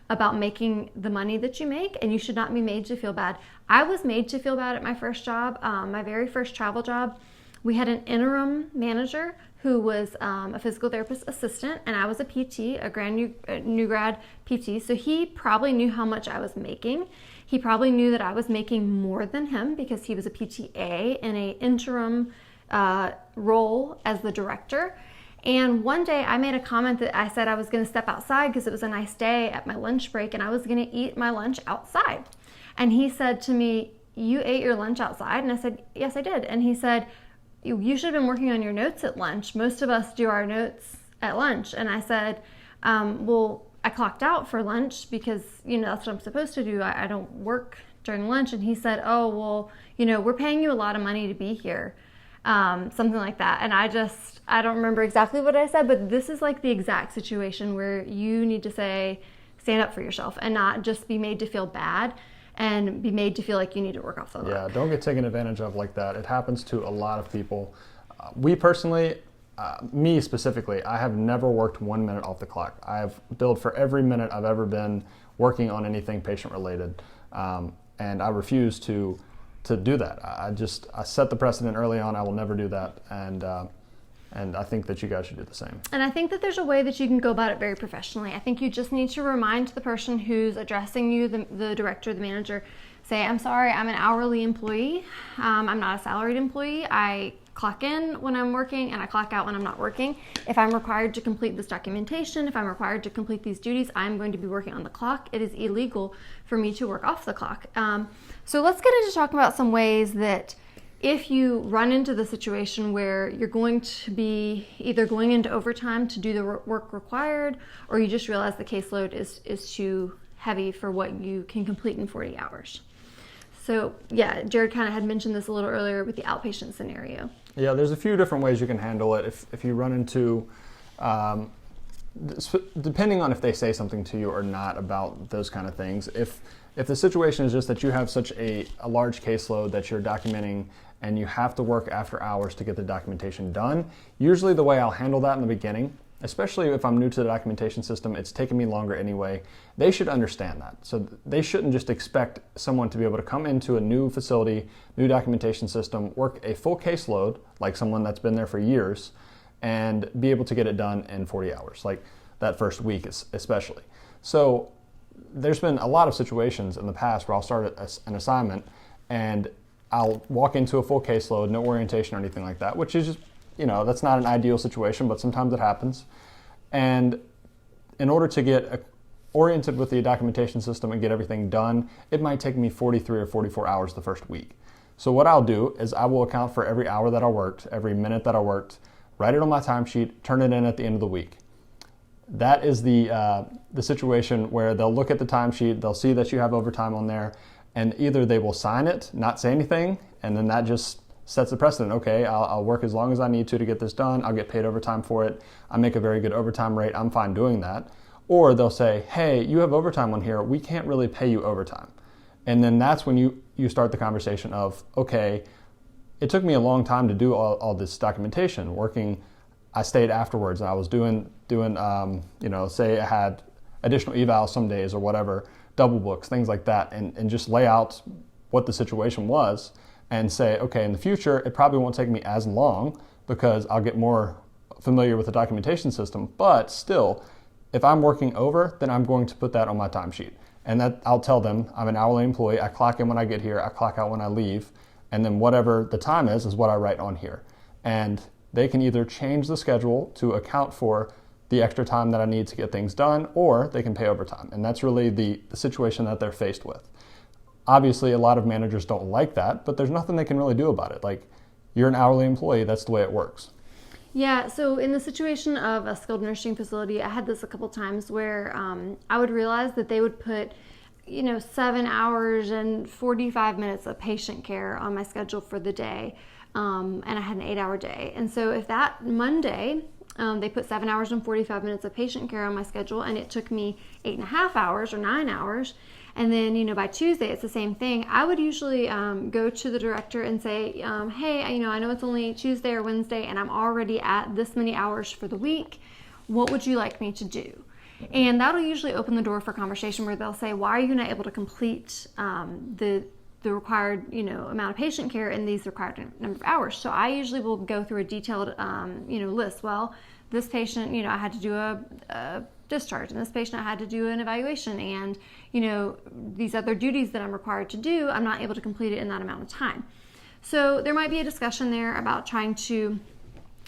about making the money that you make, and you should not be made to feel bad. I was made to feel bad at my first job, my very first travel job. We had an interim manager who was a physical therapist assistant, and I was a PT, a new grad PT. So he probably knew how much I was making. He probably knew that I was making more than him because he was a PTA in an interim role as the director. And one day I made a comment that I said I was going to step outside because it was a nice day at my lunch break, and I was going to eat my lunch outside. And he said to me, "You ate your lunch outside?" And I said, "Yes, I did." And he said, "You should have been working on your notes at lunch. Most of us do our notes at lunch." And I said, well, I clocked out for lunch because, that's what I'm supposed to do. I don't work during lunch. And he said, "Oh, well, we're paying you a lot of money to be here." Something like that. And I don't remember exactly what I said, but this is like the exact situation where you need to stand up for yourself and not just be made to feel bad and be made to feel like you need to work off the clock. Yeah, don't get taken advantage of like that. It happens to a lot of people. We personally, me specifically, I have never worked 1 minute off the clock. I've billed for every minute I've ever been working on anything patient related. And I refuse to do that. I set the precedent early on. I will never do that. And I think that you guys should do the same. And I think that there's a way that you can go about it very professionally. I think you just need to remind the person who's addressing you, the director, the manager, say, "I'm sorry, I'm an hourly employee. I'm not a salaried employee. I clock in when I'm working and I clock out when I'm not working. If I'm required to complete this documentation, if I'm required to complete these duties, I'm going to be working on the clock. It is illegal for me to work off the clock." So let's get into talking about some ways that if you run into the situation where you're going to be either going into overtime to do the work required, or you just realize the caseload is too heavy for what you can complete in 40 hours. So yeah, Jared kind of had mentioned this a little earlier with the outpatient scenario. Yeah, there's a few different ways you can handle it. If you run into, depending on if they say something to you or not about those kind of things, if the situation is just that you have such a large caseload that you're documenting and you have to work after hours to get the documentation done, usually the way I'll handle that in the beginning, especially if I'm new to the documentation system, it's taken me longer anyway, they should understand that. So they shouldn't just expect someone to be able to come into a new facility, new documentation system, work a full caseload, like someone that's been there for years, and be able to get it done in 40 hours, like that first week especially. So there's been a lot of situations in the past where I'll start an assignment and I'll walk into a full caseload, no orientation or anything like that, which is just, that's not an ideal situation, but sometimes it happens. And in order to get oriented with the documentation system and get everything done, it might take me 43 or 44 hours the first week. So what I'll do is I will account for every hour that I worked, every minute that I worked, write it on my timesheet, turn it in at the end of the week. That is the situation where they'll look at the timesheet, they'll see that you have overtime on there, and either they will sign it, not say anything, and then that just sets the precedent. Okay, I'll work as long as I need to get this done. I'll get paid overtime for it. I make a very good overtime rate. I'm fine doing that. Or they'll say, "Hey, you have overtime on here. We can't really pay you overtime." And then that's when you start the conversation of, okay, it took me a long time to do all this documentation. I stayed afterwards and I was doing say I had additional evals some days or whatever, double books, things like that, and just lay out what the situation was and say, okay, in the future, it probably won't take me as long because I'll get more familiar with the documentation system, but still, if I'm working over, then I'm going to put that on my timesheet. And that I'll tell them I'm an hourly employee, I clock in when I get here, I clock out when I leave, and then whatever the time is what I write on here. And they can either change the schedule to account for the extra time that I need to get things done, or they can pay overtime. And that's really the situation that they're faced with. Obviously, a lot of managers don't like that, but there's nothing they can really do about it. Like, you're an hourly employee, that's the way it works. Yeah, so in the situation of a skilled nursing facility, I had this a couple times where I would realize that they would put 7 hours and 45 minutes of patient care on my schedule for the day, and I had an 8-hour day. And so if that Monday they put 7 hours and 45 minutes of patient care on my schedule, and it took me 8.5 hours or 9 hours, and then by Tuesday it's the same thing, I would usually go to the director and say, hey, I know it's only Tuesday or Wednesday and I'm already at this many hours for the week. What would you like me to do? And that'll usually open the door for conversation where they'll say, why are you not able to complete the required amount of patient care in these required number of hours? So I usually will go through a detailed list. Well, this patient, I had to do a discharge, and this patient I had to do an evaluation, and these other duties that I'm required to do, I'm not able to complete it in that amount of time. So there might be a discussion there about trying to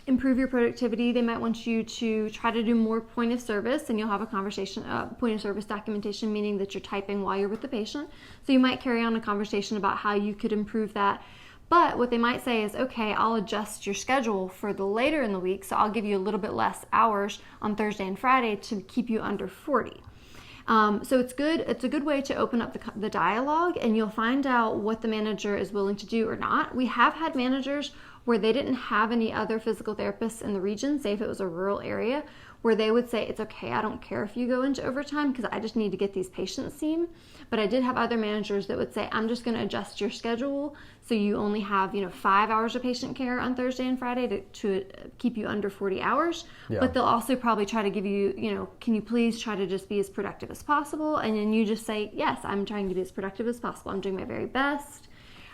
improve your productivity. They might want you to try to do more point of service, and you'll have a conversation, point of service documentation, meaning that you're typing while you're with the patient. So you might carry on a conversation about how you could improve that. But what they might say is, okay, I'll adjust your schedule for the later in the week, so I'll give you a little bit less hours on Thursday and Friday to keep you under 40. So it's good. It's a good way to open up the dialogue, and you'll find out what the manager is willing to do or not. We have had managers where they didn't have any other physical therapists in the region, say if it was a rural area, where they would say, it's okay, I don't care if you go into overtime because I just need to get these patients seen. But I did have other managers that would say, I'm just going to adjust your schedule so you only have 5 hours of patient care on Thursday and Friday to keep you under 40 hours. Yeah. But they'll also probably try to give you, can you please try to just be as productive as possible? And then you just say, yes, I'm trying to be as productive as possible. I'm doing my very best.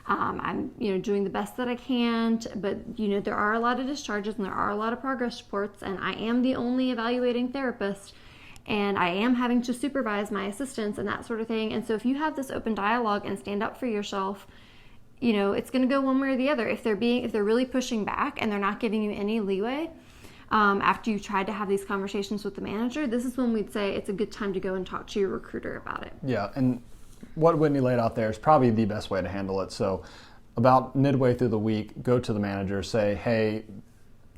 I'm doing the best that I can, but there are a lot of discharges and there are a lot of progress reports, and I am the only evaluating therapist, and I am having to supervise my assistants and that sort of thing. And so if you have this open dialogue and stand up for yourself, it's going to go one way or the other. If they're really pushing back and they're not giving you any leeway after you tried to have these conversations with the manager, this is when we'd say it's a good time to go and talk to your recruiter about it. Yeah, and what Whitney laid out there is probably the best way to handle it. So about midway through the week, go to the manager, say, hey,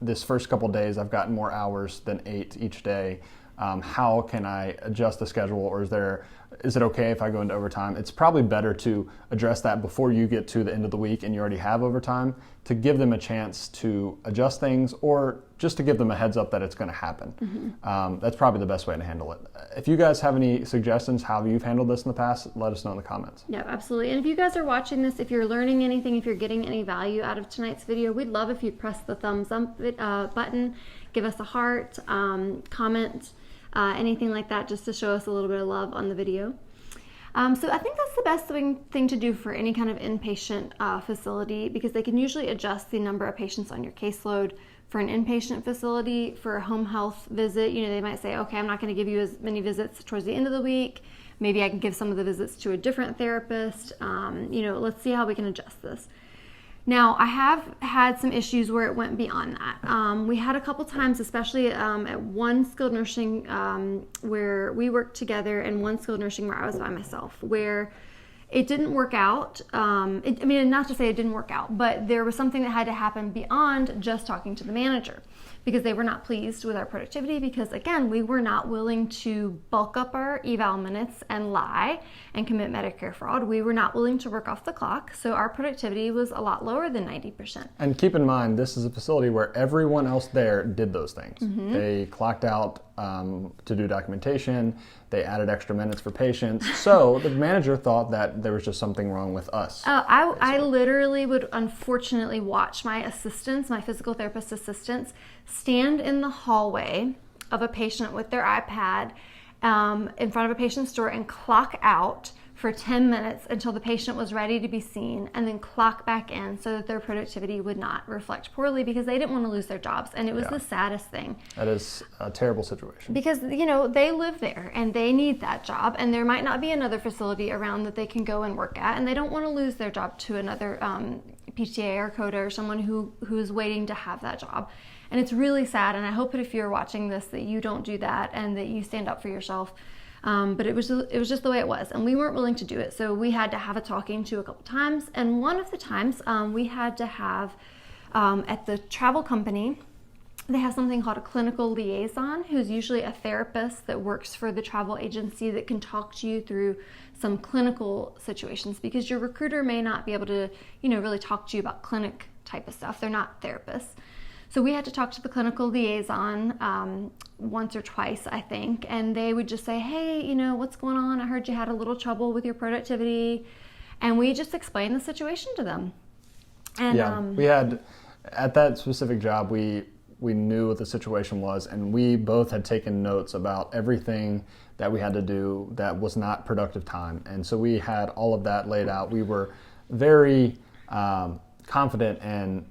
this first couple days I've gotten more hours than 8 each day. How can I adjust the schedule, or is it okay if I go into overtime? It's probably better to address that before you get to the end of the week and you already have overtime, to give them a chance to adjust things, or just to give them a heads up that it's going to happen. Mm-hmm. That's probably the best way to handle it. If you guys have any suggestions how you've handled this in the past, let us know in the comments. Yeah, absolutely. And if you guys are watching this, if you're learning anything, if you're getting any value out of tonight's video, we'd love if you press the thumbs up button, give us a heart, comment, anything like that, just to show us a little bit of love on the video. So I think that's the best thing to do for any kind of inpatient facility, because they can usually adjust the number of patients on your caseload. For an inpatient facility, for a home health visit, they might say, okay, I'm not going to give you as many visits towards the end of the week. Maybe I can give some of the visits to a different therapist. Let's see how we can adjust this. Now, I have had some issues where it went beyond that. We had a couple times, especially at one skilled nursing where we worked together, and one skilled nursing where I was by myself, where it didn't work out. Not to say it didn't work out, but there was something that had to happen beyond just talking to the manager, because they were not pleased with our productivity, because again, we were not willing to bulk up our eval minutes and lie and commit Medicare fraud. We were not willing to work off the clock, so our productivity was a lot lower than 90%. And keep in mind, this is a facility where everyone else there did those things. Mm-hmm. They clocked out to do documentation, they added extra minutes for patients, so the manager thought that there was just something wrong with us. I literally would unfortunately watch my assistants, my physical therapist assistants, stand in the hallway of a patient with their iPad in front of a patient's door and clock out for 10 minutes until the patient was ready to be seen, and then clock back in so that their productivity would not reflect poorly, because they didn't want to lose their jobs. And it was the saddest thing. That is a terrible situation. Because, they live there and they need that job, and there might not be another facility around that they can go and work at, and they don't want to lose their job to another PTA or CODA or someone who is waiting to have that job. And it's really sad, and I hope that if you're watching this that you don't do that and that you stand up for yourself. But it was just the way it was, and we weren't willing to do it. So we had to have a talking to a couple times, and one of the times we had to have at the travel company, They have something called a clinical liaison, who's usually a therapist that works for the travel agency that can talk to you through some clinical situations, because your recruiter may not be able to, really talk to you about clinic type of stuff. They're not therapists. So we had to talk to the clinical liaison once or twice, I think, and they would just say, hey, what's going on? I heard you had a little trouble with your productivity. And we just explained the situation to them. And we had, at that specific job, we knew what the situation was, and we both had taken notes about everything that we had to do that was not productive time. And so we had all of that laid out. We were very confident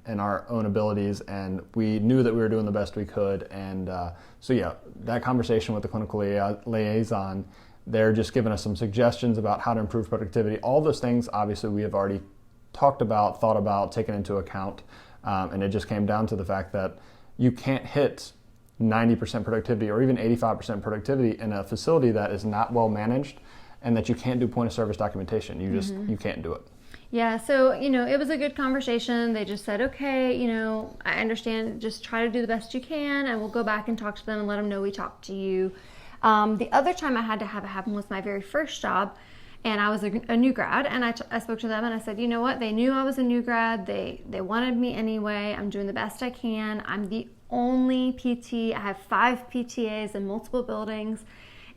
in our own abilities, and we knew that we were doing the best we could. And that conversation with the clinical liaison, they're just giving us some suggestions about how to improve productivity. All those things, obviously, we have already talked about, thought about, taken into account. And it just came down to the fact that you can't hit 90% productivity or even 85% productivity in a facility that is not well managed, and that you can't do point of service documentation. You can't do it. Yeah, so, it was a good conversation. They just said, okay, I understand, just try to do the best you can, and we'll go back and talk to them and let them know we talked to you. The other time I had to have it happen was my very first job, and I was a new grad, and I spoke to them and I said, you know what, they knew I was a new grad, they wanted me anyway, I'm doing the best I can, I'm the only PT, I have 5 PTAs in multiple buildings,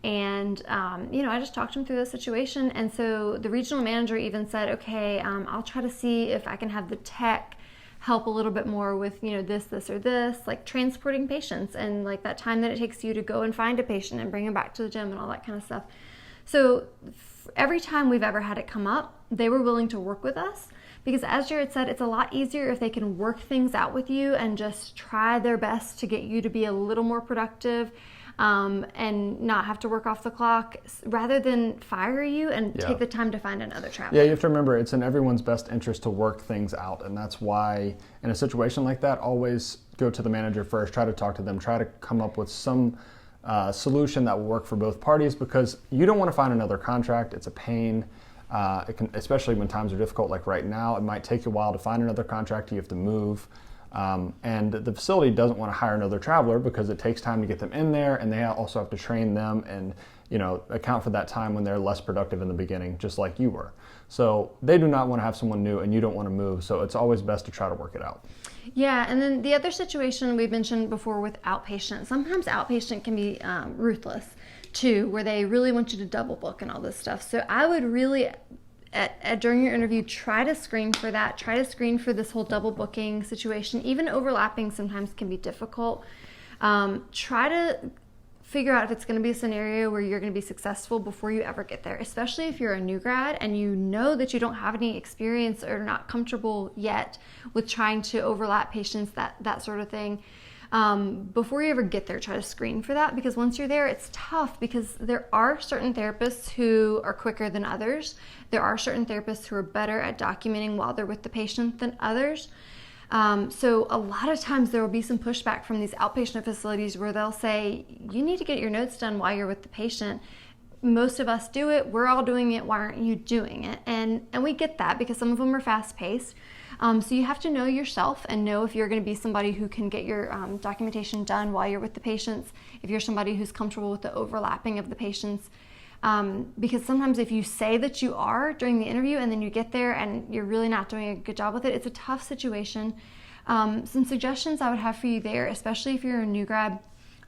and I just talked them through the situation. And so the regional manager even said, okay, I'll try to see if I can have the tech help a little bit more with this or this, like transporting patients, and like that time that it takes you to go and find a patient and bring them back to the gym and all that kind of stuff. So every time we've ever had it come up, they were willing to work with us, because as Jared said, it's a lot easier if they can work things out with you and just try their best to get you to be a little more productive, and not have to work off the clock, rather than fire you and take the time to find another traveler. Yeah, you have to remember, it's in everyone's best interest to work things out, and that's why in a situation like that, always go to the manager first, try to talk to them, try to come up with some solution that will work for both parties, because you don't want to find another contract. It's a pain. It can, especially when times are difficult like right now, it might take you a while to find another contract. You have to move. And the facility doesn't want to hire another traveler because it takes time to get them in there, and they also have to train them and account for that time when they're less productive in the beginning, just like you were. So they do not want to have someone new, and you don't want to move. So it's always best to try to work it out. Yeah, and then the other situation we mentioned before with outpatient, sometimes outpatient can be ruthless too, where they really want you to double book and all this stuff. So I would really, during your interview, try to screen for that. Try to screen for this whole double booking situation. Even overlapping sometimes can be difficult. Try to figure out if it's going to be a scenario where you're going to be successful before you ever get there, especially if you're a new grad and you know that you don't have any experience or not comfortable yet with trying to overlap patients, that sort of thing. Before you ever get there, try to screen for that, because once you're there, it's tough, because there are certain therapists who are quicker than others. There are certain therapists who are better at documenting while they're with the patient than others. So a lot of times there will be some pushback from these outpatient facilities where they'll say, you need to get your notes done while you're with the patient. Most of us do it. We're all doing it. Why aren't you doing it? And we get that, because some of them are fast paced. So you have to know yourself and know if you're going to be somebody who can get your documentation done while you're with the patients, if you're somebody who's comfortable with the overlapping of the patients. Because sometimes if you say that you are during the interview and then you get there and you're really not doing a good job with it, it's a tough situation. Some suggestions I would have for you there, especially if you're a new grad.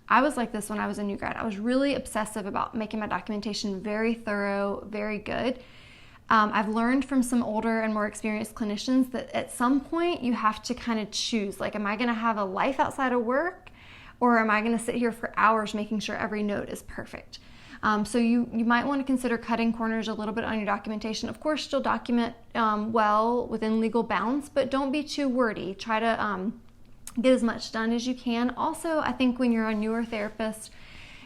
I was like this when I was a new grad. I was really obsessive about making my documentation very thorough, very good. I've learned from some older and more experienced clinicians that at some point you have to kind of choose, like, am I going to have a life outside of work, or am I going to sit here for hours making sure every note is perfect? So you might want to consider cutting corners a little bit on your documentation. Of course, still document well within legal bounds, but don't be too wordy. Try to get as much done as you can. Also, I think when you're a newer therapist,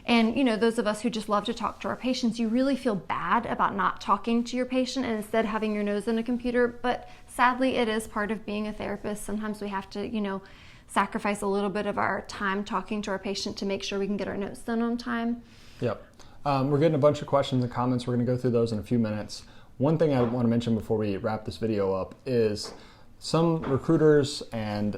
and those of us who just love to talk to our patients, you really feel bad about not talking to your patient and instead having your nose in a computer. But sadly, it is part of being a therapist. Sometimes we have to, sacrifice a little bit of our time talking to our patient to make sure we can get our notes done on time. Yep. We're getting a bunch of questions and comments. We're going to go through those in a few minutes. One thing I want to mention before we wrap this video up is some recruiters and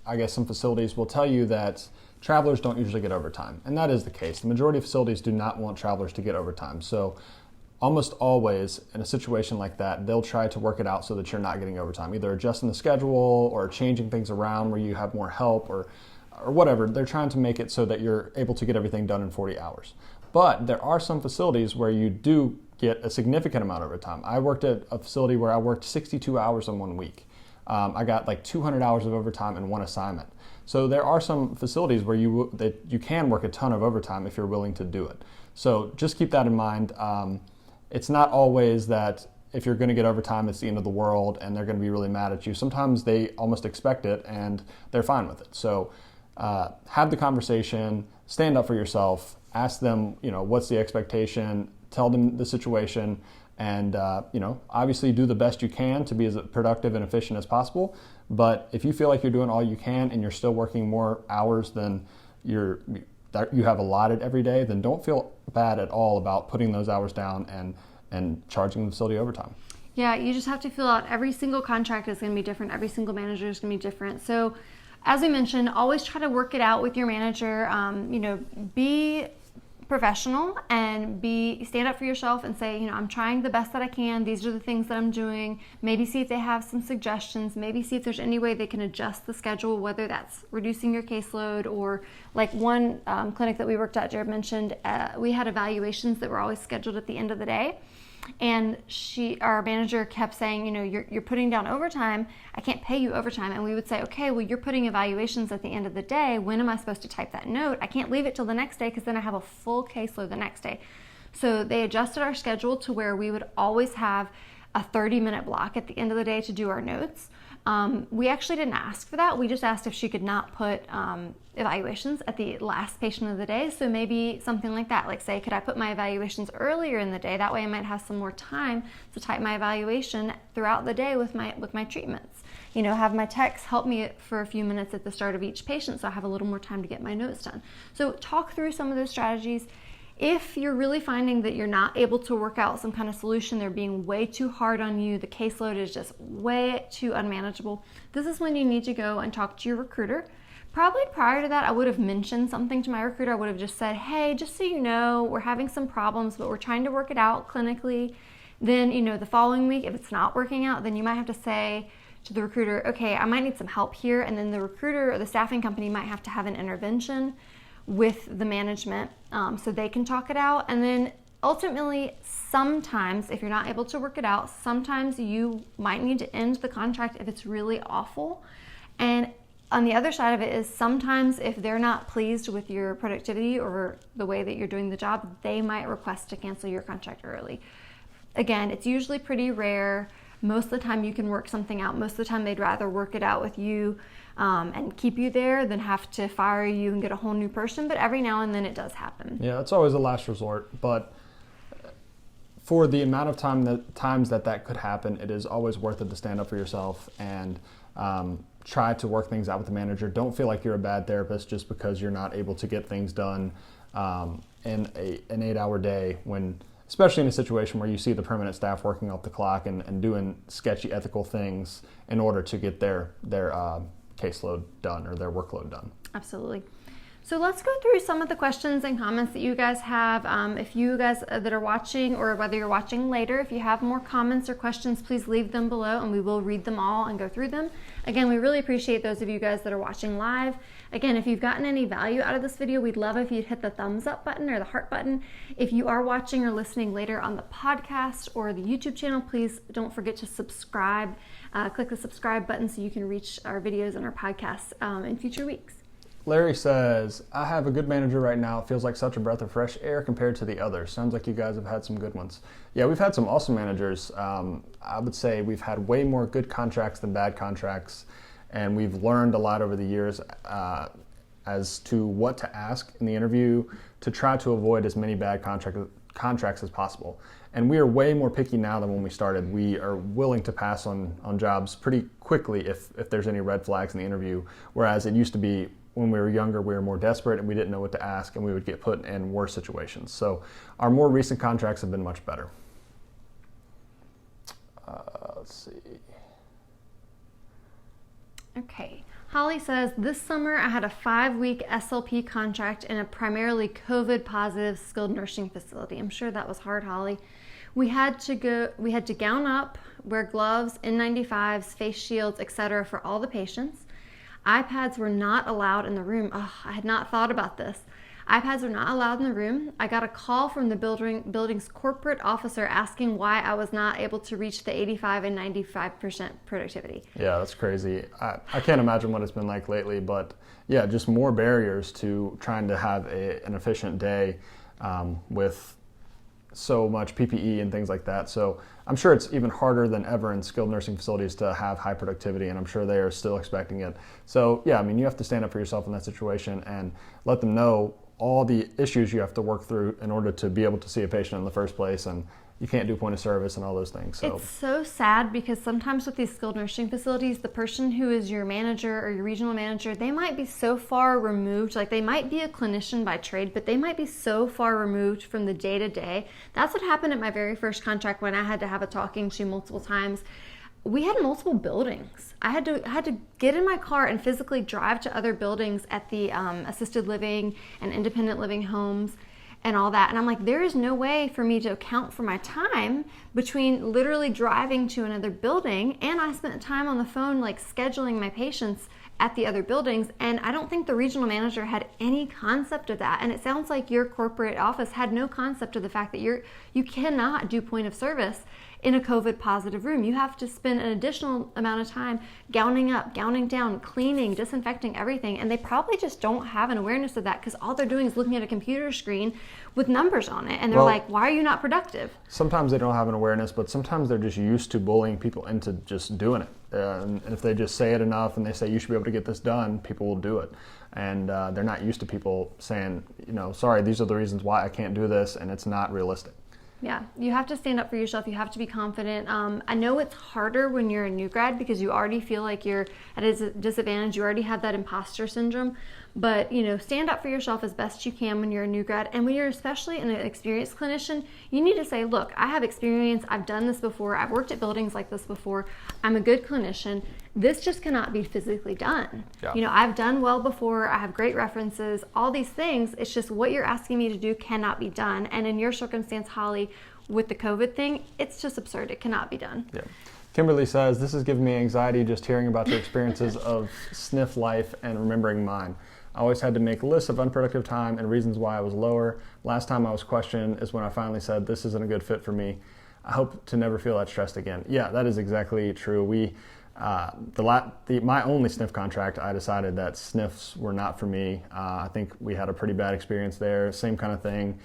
I guess some facilities will tell you that travelers don't usually get overtime, and that is the case. The majority of facilities do not want travelers to get overtime. So almost always in a situation like that, they'll try to work it out so that you're not getting overtime, either adjusting the schedule or changing things around where you have more help or whatever. They're trying to make it so that you're able to get everything done in 40 hours. But there are some facilities where you do get a significant amount of overtime. I worked at a facility where I worked 62 hours in 1 week. I got like 200 hours of overtime in one assignment. So there are some facilities where you can work a ton of overtime if you're willing to do it. So just keep that in mind. It's not always that if you're going to get overtime, it's the end of the world and they're going to be really mad at you. Sometimes they almost expect it and they're fine with it. So have the conversation, stand up for yourself, ask them, what's the expectation, tell them the situation, and obviously do the best you can to be as productive and efficient as possible. But if you feel like you're doing all you can and you're still working more hours than you have allotted every day, then don't feel bad at all about putting those hours down and charging the facility overtime. Yeah, you just have to fill out every single contract is going to be different. Every single manager is going to be different. So as we mentioned, always try to work it out with your manager. Be professional and stand up for yourself and say, I'm trying the best that I can. These are the things that I'm doing. Maybe see if they have some suggestions. Maybe see if there's any way they can adjust the schedule, whether that's reducing your caseload or like one clinic that we worked at, Jared mentioned, we had evaluations that were always scheduled at the end of the day. And our manager kept saying, you're putting down overtime. I can't pay you overtime. And we would say, okay, well, you're putting evaluations at the end of the day. When am I supposed to type that note? I can't leave it till the next day because then I have a full caseload the next day. So they adjusted our schedule to where we would always have a 30-minute block at the end of the day to do our notes. We actually didn't ask for that. We just asked if she could not put evaluations at the last patient of the day. So maybe something like that, like say, could I put my evaluations earlier in the day? That way I might have some more time to type my evaluation throughout the day with my treatments. Have my techs help me for a few minutes at the start of each patient so I have a little more time to get my notes done. So talk through some of those strategies. If you're really finding that you're not able to work out some kind of solution, they're being way too hard on you, the caseload is just way too unmanageable, this is when you need to go and talk to your recruiter. Probably prior to that, I would have mentioned something to my recruiter. I would have just said, hey, just so you know, we're having some problems, but we're trying to work it out clinically. Then, the following week, if it's not working out, then you might have to say to the recruiter, okay, I might need some help here. And then the recruiter or the staffing company might have to have an intervention with the management so they can talk it out. And then ultimately, sometimes if you're not able to work it out, sometimes you might need to end the contract if it's really awful. And on the other side of it is sometimes if they're not pleased with your productivity or the way that you're doing the job, they might request to cancel your contract early. Again, it's usually pretty rare. Most of the time you can work something out. Most of the time they'd rather work it out with you and keep you there than have to fire you and get a whole new person. But every now and then it does happen. Yeah, it's always a last resort. But for the amount of times that could happen, it is always worth it to stand up for yourself and try to work things out with the manager. Don't feel like you're a bad therapist just because you're not able to get things done in an 8-hour day, when, especially in a situation where you see the permanent staff working off the clock and doing sketchy ethical things in order to get their caseload done or their workload done. Absolutely. So let's go through some of the questions and comments that you guys have. If you guys that are watching, or whether you're watching later, if you have more comments or questions, please leave them below and we will read them all and go through them. Again, we really appreciate those of you guys that are watching live. Again, if you've gotten any value out of this video, we'd love if you'd hit the thumbs up button or the heart button. If you are watching or listening later on the podcast or the YouTube channel, please don't forget to subscribe. Click the subscribe button so you can reach our videos and our podcasts in future weeks. Larry says, I have a good manager right now. It feels like such a breath of fresh air compared to the others. Sounds like you guys have had some good ones. Yeah, we've had some awesome managers. I would say we've had way more good contracts than bad contracts, and we've learned a lot over the years as to what to ask in the interview to try to avoid as many bad contracts as possible. And we are way more picky now than when we started. We are willing to pass on jobs pretty quickly if there's any red flags in the interview, whereas it used to be when we were younger, we were more desperate and we didn't know what to ask and we would get put in worse situations. So our more recent contracts have been much better. Let's see. Okay. Holly says, this summer I had a 5-week SLP contract in a primarily COVID positive skilled nursing facility. I'm sure that was hard, Holly. We had to gown up, wear gloves, N95s, face shields, etc. for all the patients. iPads were not allowed in the room. Oh, I had not thought about this. iPads were not allowed in the room. I got a call from the building's corporate officer asking why I was not able to reach the 85 and 95% productivity. Yeah, that's crazy. I can't imagine what it's been like lately, but yeah, just more barriers to trying to have an efficient day with so much PPE and things like that. So I'm sure it's even harder than ever in skilled nursing facilities to have high productivity, and I'm sure they are still expecting it. So yeah, I mean, you have to stand up for yourself in that situation and let them know all the issues you have to work through in order to be able to see a patient in the first place, and you can't do point of service and all those things. So it's so sad because sometimes with these skilled nursing facilities, the person who is your manager or your regional manager, they might be so far removed, like they might be a clinician by trade, but they might be so far removed from the day-to-day. That's what happened at my very first contract when I had to have a talking to multiple times. We had multiple buildings. I had to get in my car and physically drive to other buildings at the assisted living and independent living homes and all that. And I'm like, there is no way for me to account for my time between literally driving to another building, and I spent time on the phone like scheduling my patients at the other buildings, and I don't think the regional manager had any concept of that. And it sounds like your corporate office had no concept of the fact that you cannot do point of service in a COVID positive room. You have to spend an additional amount of time gowning up, gowning down, cleaning, disinfecting everything. And they probably just don't have an awareness of that because all they're doing is looking at a computer screen with numbers on it. And they're like, why are you not productive? Sometimes they don't have an awareness, but sometimes they're just used to bullying people into just doing it. And if they just say it enough and they say, you should be able to get this done, people will do it. And they're not used to people saying, sorry, these are the reasons why I can't do this, and it's not realistic. Yeah, you have to stand up for yourself. You have to be confident. I know it's harder when you're a new grad because you already feel like you're at a disadvantage. You already have that imposter syndrome. But, stand up for yourself as best you can when you're a new grad. And when you're especially an experienced clinician, you need to say, look, I have experience. I've done this before. I've worked at buildings like this before. I'm a good clinician. This just cannot be physically done. Yeah. I've done well before. I have great references, all these things. It's just what you're asking me to do cannot be done. And in your circumstance, Holly, with the COVID thing, it's just absurd. It cannot be done. Yeah. Kimberly says, this is giving me anxiety just hearing about your experiences of SNF life and remembering mine. I always had to make lists of unproductive time and reasons why I was lower. Last time I was questioned is when I finally said, this isn't a good fit for me. I hope to never feel that stressed again. Yeah, that is exactly true. My only SNF contract, I decided that SNFs were not for me. I think we had a pretty bad experience there. Same kind of thing,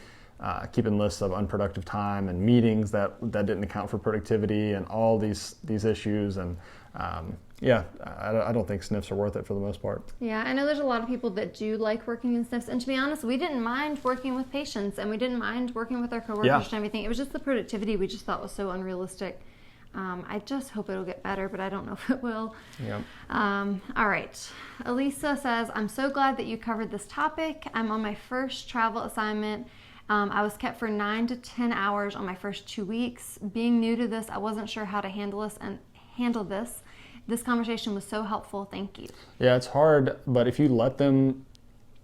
keeping lists of unproductive time and meetings that didn't account for productivity and all these issues. And I don't think SNFs are worth it for the most part. Yeah, I know there's a lot of people that do like working in SNFs, and to be honest, we didn't mind working with patients, and we didn't mind working with our coworkers and everything. It was just the productivity we just thought was so unrealistic. I just hope it'll get better, but I don't know if it will. Yep. All right. Elisa says, I'm so glad that you covered this topic. I'm on my first travel assignment. I was kept for 9 to 10 hours on my first 2 weeks. Being new to this, I wasn't sure how to handle this. This conversation was so helpful. Thank you. Yeah, it's hard, but if you let them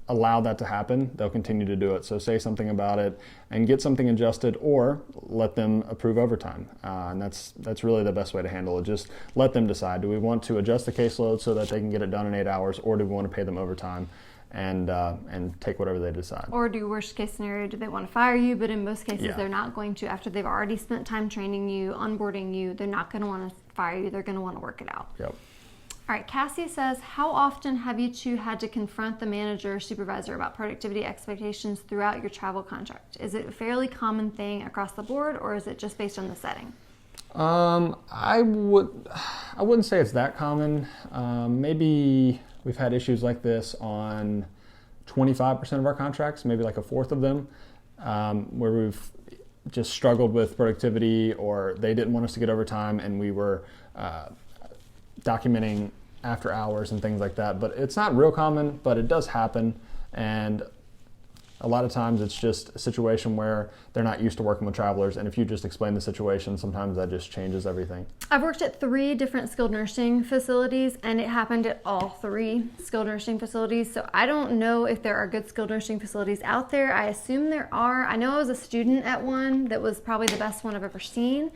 allow that to happen, they'll continue to do it. So say something about it and get something adjusted, or let them approve overtime. And that's really the best way to handle it. Just let them decide. Do we want to adjust the caseload so that they can get it done in 8 hours, or do we want to pay them overtime and take whatever they decide? Or do worst case scenario, do they want to fire you? But in most cases, they're not going to. After they've already spent time training you, onboarding you, they're not going to want to fire you. They're going to want to work it out. Yep. All right, Cassie says, how often have you two had to confront the manager or supervisor about productivity expectations throughout your travel contract? Is it a fairly common thing across the board, or is it just based on the setting? I wouldn't say it's that common. Maybe we've had issues like this on 25% of our contracts, maybe like a fourth of them, where we've just struggled with productivity, or they didn't want us to get overtime and we were documenting after hours and things like that. But it's not real common, but it does happen. And A lot of times it's just a situation where they're not used to working with travelers, and if you just explain the situation, sometimes that just changes everything. I've worked at 3 different skilled nursing facilities, and it happened at all 3 skilled nursing facilities. So I don't know if there are good skilled nursing facilities out there. I assume there are. I know I was a student at one that was probably the best one I've ever seen.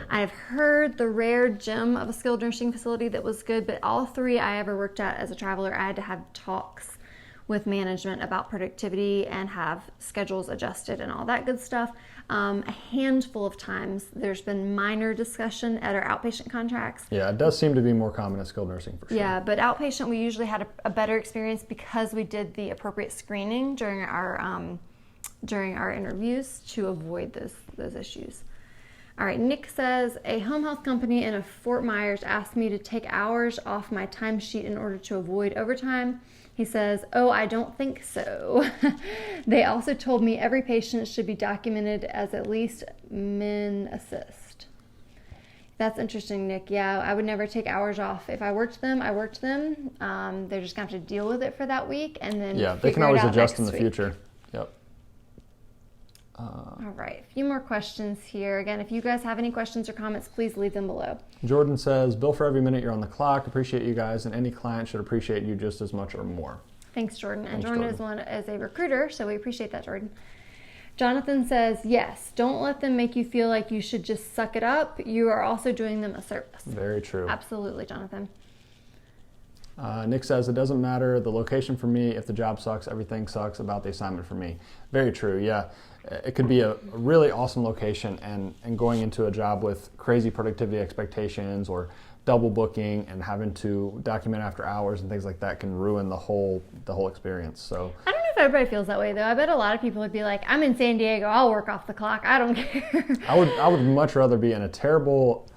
I've heard the rare gem of a skilled nursing facility that was good, but all 3 I ever worked at as a traveler, I had to have talks with management about productivity and have schedules adjusted and all that good stuff. A handful of times there's been minor discussion at our outpatient contracts. Yeah, it does seem to be more common in skilled nursing for sure. Yeah, but outpatient we usually had a better experience because we did the appropriate screening during our interviews to avoid those issues. All right, Nick says, a home health company in Fort Myers asked me to take hours off my timesheet in order to avoid overtime. He says, oh, I don't think so. They also told me every patient should be documented as at least min assist. That's interesting, Nick. Yeah, I would never take hours off. If I worked them, I worked them. They're just going to have to deal with it for that week and then they can always adjust in the future. Yep. All right, a few more questions here. Again, if you guys have any questions or comments, please leave them below. Jordan says, bill for every minute you're on the clock. Appreciate you guys, and any client should appreciate you just as much or more. Thanks, Jordan. And Jordan is a recruiter, so we appreciate that, Jordan. Jonathan says, yes, don't let them make you feel like you should just suck it up. You are also doing them a service. Very true. Absolutely, Jonathan. Nick says, it doesn't matter the location for me. If the job sucks, everything sucks about the assignment for me. Very true, yeah. It could be a really awesome location, and going into a job with crazy productivity expectations or double booking and having to document after hours and things like that can ruin the whole experience. So I don't know if everybody feels that way though. I bet a lot of people would be like, I'm in San Diego, I'll work off the clock, I don't care. I would much rather be in a terrible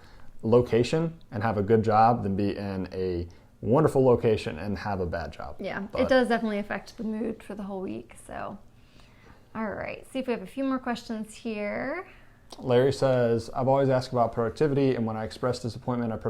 location and have a good job than be in a wonderful location and have a bad job. Yeah, it does definitely affect the mood for the whole week. So, all right, see if we have a few more questions here. Larry says, I've always asked about productivity, and when I express disappointment at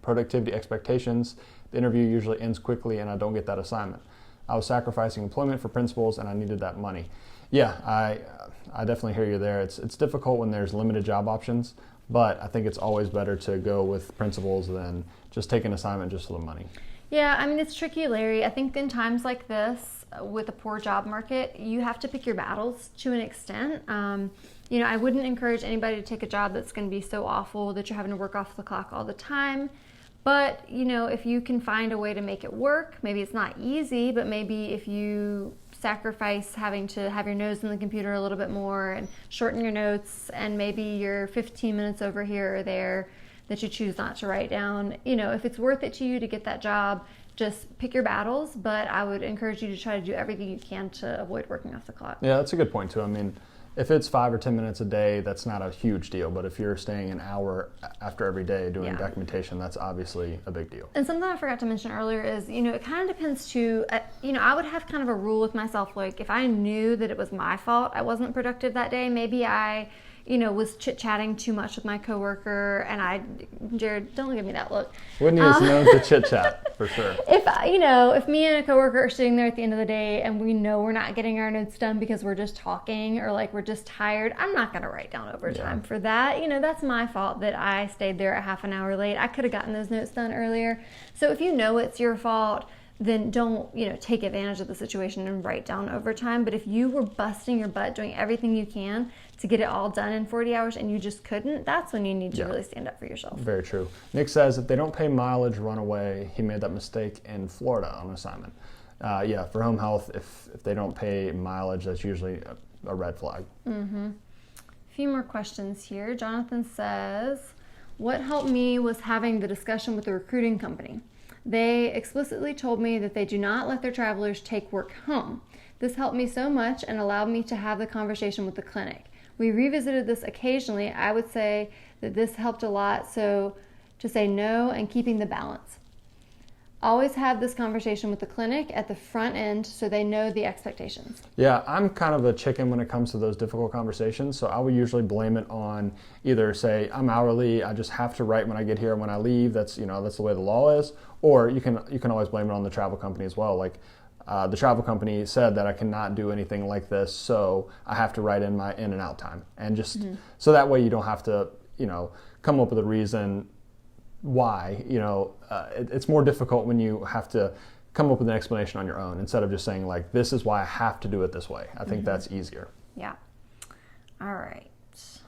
productivity expectations, the interview usually ends quickly and I don't get that assignment. I was sacrificing employment for principals and I needed that money. Yeah, I definitely hear you there. It's difficult when there's limited job options, but I think it's always better to go with principals than just take an assignment just for the money. Yeah, I mean, it's tricky, Larry. I think in times like this, with a poor job market, you have to pick your battles to an extent. I wouldn't encourage anybody to take a job that's going to be so awful that you're having to work off the clock all the time. But, if you can find a way to make it work, maybe it's not easy, but maybe if you sacrifice having to have your nose in the computer a little bit more and shorten your notes, and maybe you're 15 minutes over here or there that you choose not to write down, if it's worth it to you to get that job, just pick your battles. But I would encourage you to try to do everything you can to avoid working off the clock. Yeah, that's a good point too. I mean, if it's 5 or 10 minutes a day, that's not a huge deal. But if you're staying an hour after every day doing documentation, that's obviously a big deal. And something I forgot to mention earlier is, it kind of depends too. I would have kind of a rule with myself, like if I knew that it was my fault I wasn't productive that day, maybe I was chit-chatting too much with my coworker, and Jared, don't look at me that look. Whitney is known to chit-chat, for sure. If me and a coworker are sitting there at the end of the day and we know we're not getting our notes done because we're just talking or like we're just tired, I'm not going to write down overtime for that. That's my fault that I stayed there a half an hour late. I could have gotten those notes done earlier. So if you know it's your fault, then don't, take advantage of the situation and write down overtime. But if you were busting your butt doing everything you can to get it all done in 40 hours and you just couldn't, that's when you need to really stand up for yourself. Very true. Nick says, if they don't pay mileage, run away. He made that mistake in Florida on assignment. For home health, if they don't pay mileage, that's usually a red flag. Mm-hmm. A few more questions here. Jonathan says, what helped me was having the discussion with the recruiting company. They explicitly told me that they do not let their travelers take work home. This helped me so much and allowed me to have the conversation with the clinic. We revisited this occasionally. I would say that this helped a lot, so to say no and keeping the balance. Always have this conversation with the clinic at the front end so they know the expectations. Yeah, I'm kind of a chicken when it comes to those difficult conversations, so I would usually blame it on either say, I'm hourly, I just have to write when I get here and when I leave, that's the way the law is, or you can always blame it on the travel company as well. Like, the travel company said that I cannot do anything like this, so I have to write in my in and out time. And just so that way you don't have to, come up with a reason why. It's more difficult when you have to come up with an explanation on your own instead of just saying like, this is why I have to do it this way. I think that's easier. Yeah. All right. Let's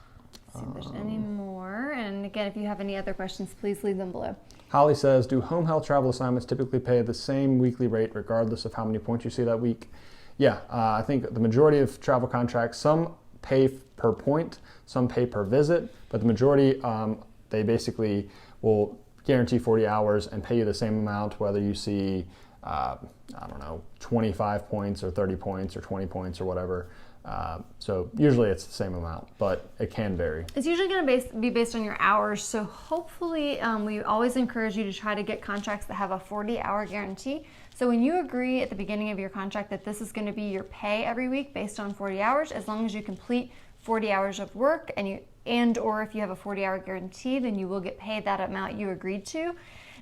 see if there's any more. And again, if you have any other questions, please leave them below. Holly says, do home health travel assignments typically pay the same weekly rate regardless of how many points you see that week? Yeah, I think the majority of travel contracts, some pay per point, some pay per visit, but the majority, they basically will guarantee 40 hours and pay you the same amount whether you see, 25 points or 30 points or 20 points or whatever. So usually it's the same amount, but it can vary. It's usually going to be based on your hours. So hopefully we always encourage you to try to get contracts that have a 40-hour guarantee. So when you agree at the beginning of your contract that this is going to be your pay every week based on 40 hours, as long as you complete 40 hours of work or if you have a 40-hour guarantee, then you will get paid that amount you agreed to.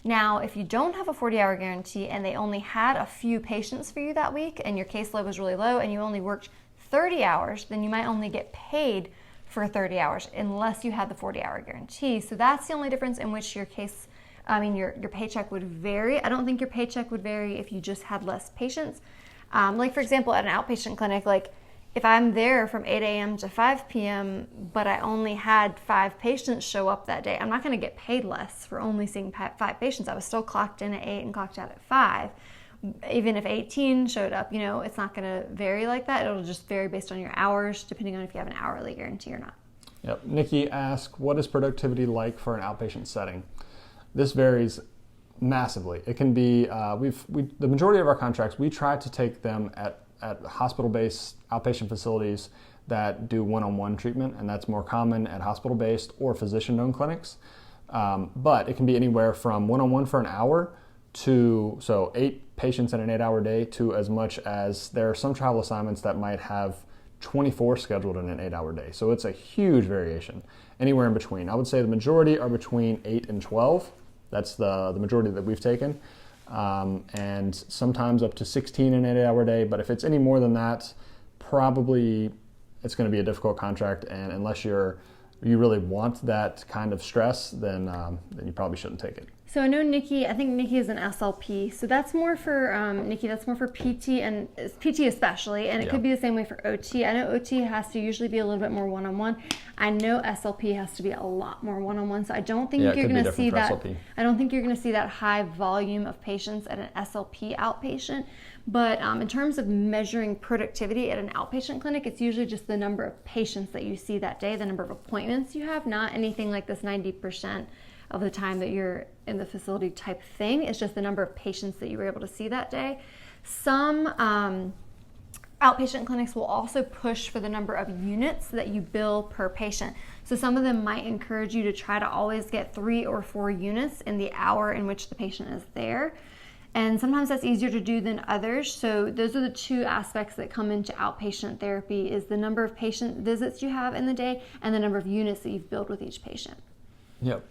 Now, if you don't have a 40-hour guarantee and they only had a few patients for you that week and your caseload was really low and you only worked 30 hours, then you might only get paid for 30 hours unless you had the 40-hour guarantee. So that's the only difference in which your paycheck would vary. I don't think your paycheck would vary if you just had less patients. Like for example, at an outpatient clinic, like if I'm there from 8 a.m. to 5 p.m., but I only had 5 patients show up that day, I'm not going to get paid less for only seeing 5 patients. I was still clocked in at 8 and clocked out at 5. Even if 18 showed up, it's not going to vary like that. It'll just vary based on your hours, depending on if you have an hourly guarantee or not. Yep. Nikki asks, what is productivity like for an outpatient setting? This varies massively. It can be, the majority of our contracts, we try to take them at hospital-based outpatient facilities that do one-on-one treatment, and that's more common at hospital-based or physician-owned clinics. But it can be anywhere from one-on-one for an hour to 8 patients in an 8-hour day to as much as there are some travel assignments that might have 24 scheduled in an 8-hour day. So it's a huge variation, anywhere in between. I would say the majority are between 8 and 12. That's the majority that we've taken. And sometimes up to 16 in an 8-hour day. But if it's any more than that, probably it's going to be a difficult contract. And unless you really want that kind of stress, then you probably shouldn't take it. So I know I think Nikki is an SLP. So that's more for, Nikki, that's more for PT and PT especially. And it could be the same way for OT. I know OT has to usually be a little bit more one-on-one. I know SLP has to be a lot more one-on-one. So I don't think you're going to see that. SLP. I don't think you're going to see that high volume of patients at an SLP outpatient. But in terms of measuring productivity at an outpatient clinic, it's usually just the number of patients that you see that day, the number of appointments you have, not anything like this 90% of the time that you're in the facility type thing. It's just the number of patients that you were able to see that day. Some outpatient clinics will also push for the number of units that you bill per patient. So some of them might encourage you to try to always get 3 or 4 units in the hour in which the patient is there. And sometimes that's easier to do than others. So those are the 2 aspects that come into outpatient therapy, is the number of patient visits you have in the day and the number of units that you've billed with each patient. Yep.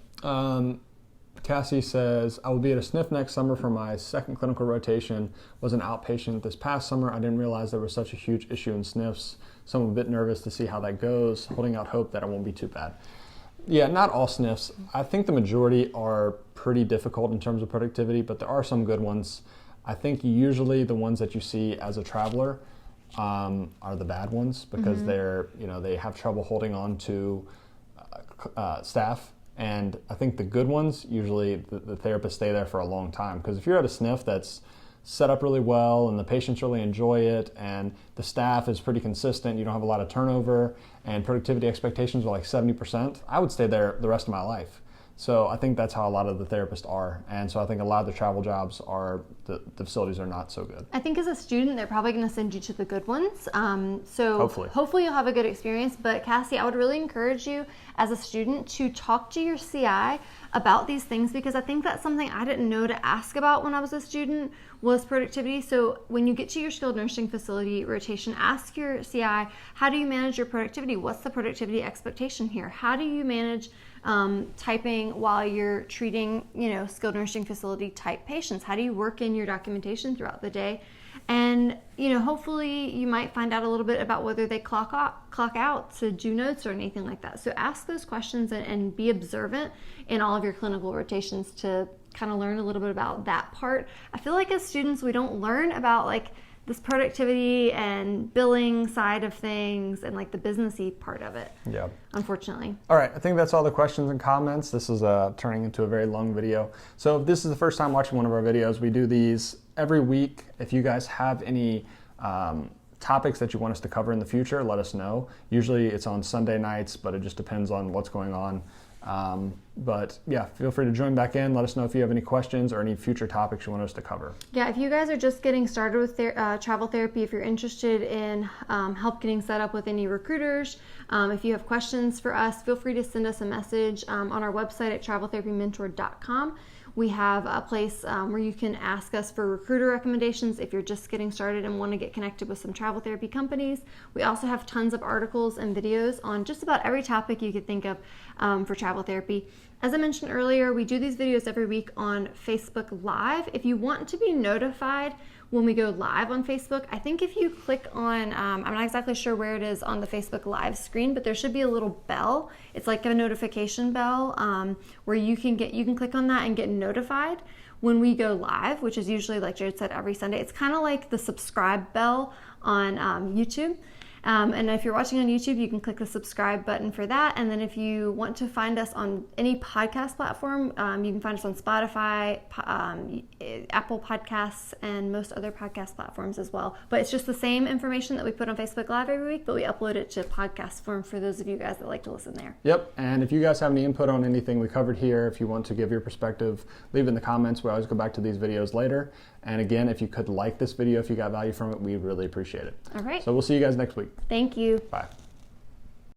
Cassie says, I will be at a SNF next summer for my second clinical rotation. Was an outpatient this past summer. I didn't realize there was such a huge issue in SNFs. So I'm a bit nervous to see how that goes, holding out hope that it won't be too bad. Yeah, not all SNFs. I think the majority are pretty difficult in terms of productivity, but there are some good ones. I think usually the ones that you see as a traveler are the bad ones because they have trouble holding on to staff. And I think the good ones, usually the therapists stay there for a long time. Because if you're at a SNF that's set up really well and the patients really enjoy it and the staff is pretty consistent, you don't have a lot of turnover, and productivity expectations are like 70%, I would stay there the rest of my life. So I think that's how a lot of the therapists are. And so I think a lot of the travel jobs the facilities are not so good. I think as a student, they're probably going to send you to the good ones. So hopefully you'll have a good experience. But Cassie, I would really encourage you as a student to talk to your CI about these things, because I think that's something I didn't know to ask about when I was a student, was productivity. So when you get to your skilled nursing facility rotation, ask your CI, how do you manage your productivity? What's the productivity expectation here? How do you manage typing while you're treating, skilled nursing facility type patients? How do you work in your documentation throughout the day? And, hopefully you might find out a little bit about whether they clock out to do notes or anything like that. So ask those questions and be observant in all of your clinical rotations to kind of learn a little bit about that part. I feel like as students, we don't learn about this productivity and billing side of things and the businessy part of it. Yeah. Unfortunately. All right, I think that's all the questions and comments. This is turning into a very long video. So if this is the first time watching one of our videos, we do these every week. If you guys have any topics that you want us to cover in the future, let us know. Usually it's on Sunday nights, but it just depends on what's going on. But yeah, feel free to join back in. Let us know if you have any questions or any future topics you want us to cover. Yeah, if you guys are just getting started with travel therapy, if you're interested in help getting set up with any recruiters, if you have questions for us, feel free to send us a message on our website at traveltherapymentor.com. We have a place where you can ask us for recruiter recommendations if you're just getting started and want to get connected with some travel therapy companies. We also have tons of articles and videos on just about every topic you could think of for travel therapy. As I mentioned earlier, we do these videos every week on Facebook Live. If you want to be notified when we go live on Facebook, I think if you click on, I'm not exactly sure where it is on the Facebook Live screen, but there should be a little bell. It's like a notification bell where you can click on that and get notified when we go live, which is usually, like Jared said, every Sunday. It's kind of like the subscribe bell on YouTube. And if you're watching on YouTube, you can click the subscribe button for that. And then if you want to find us on any podcast platform, you can find us on Spotify, Apple Podcasts, and most other podcast platforms as well. But it's just the same information that we put on Facebook Live every week, but we upload it to podcast form for those of you guys that like to listen there. Yep, and if you guys have any input on anything we covered here, if you want to give your perspective, leave it in the comments. We always go back to these videos later. And again, if you could like this video, if you got value from it, we really appreciate it. All right. So we'll see you guys next week. Thank you. Bye.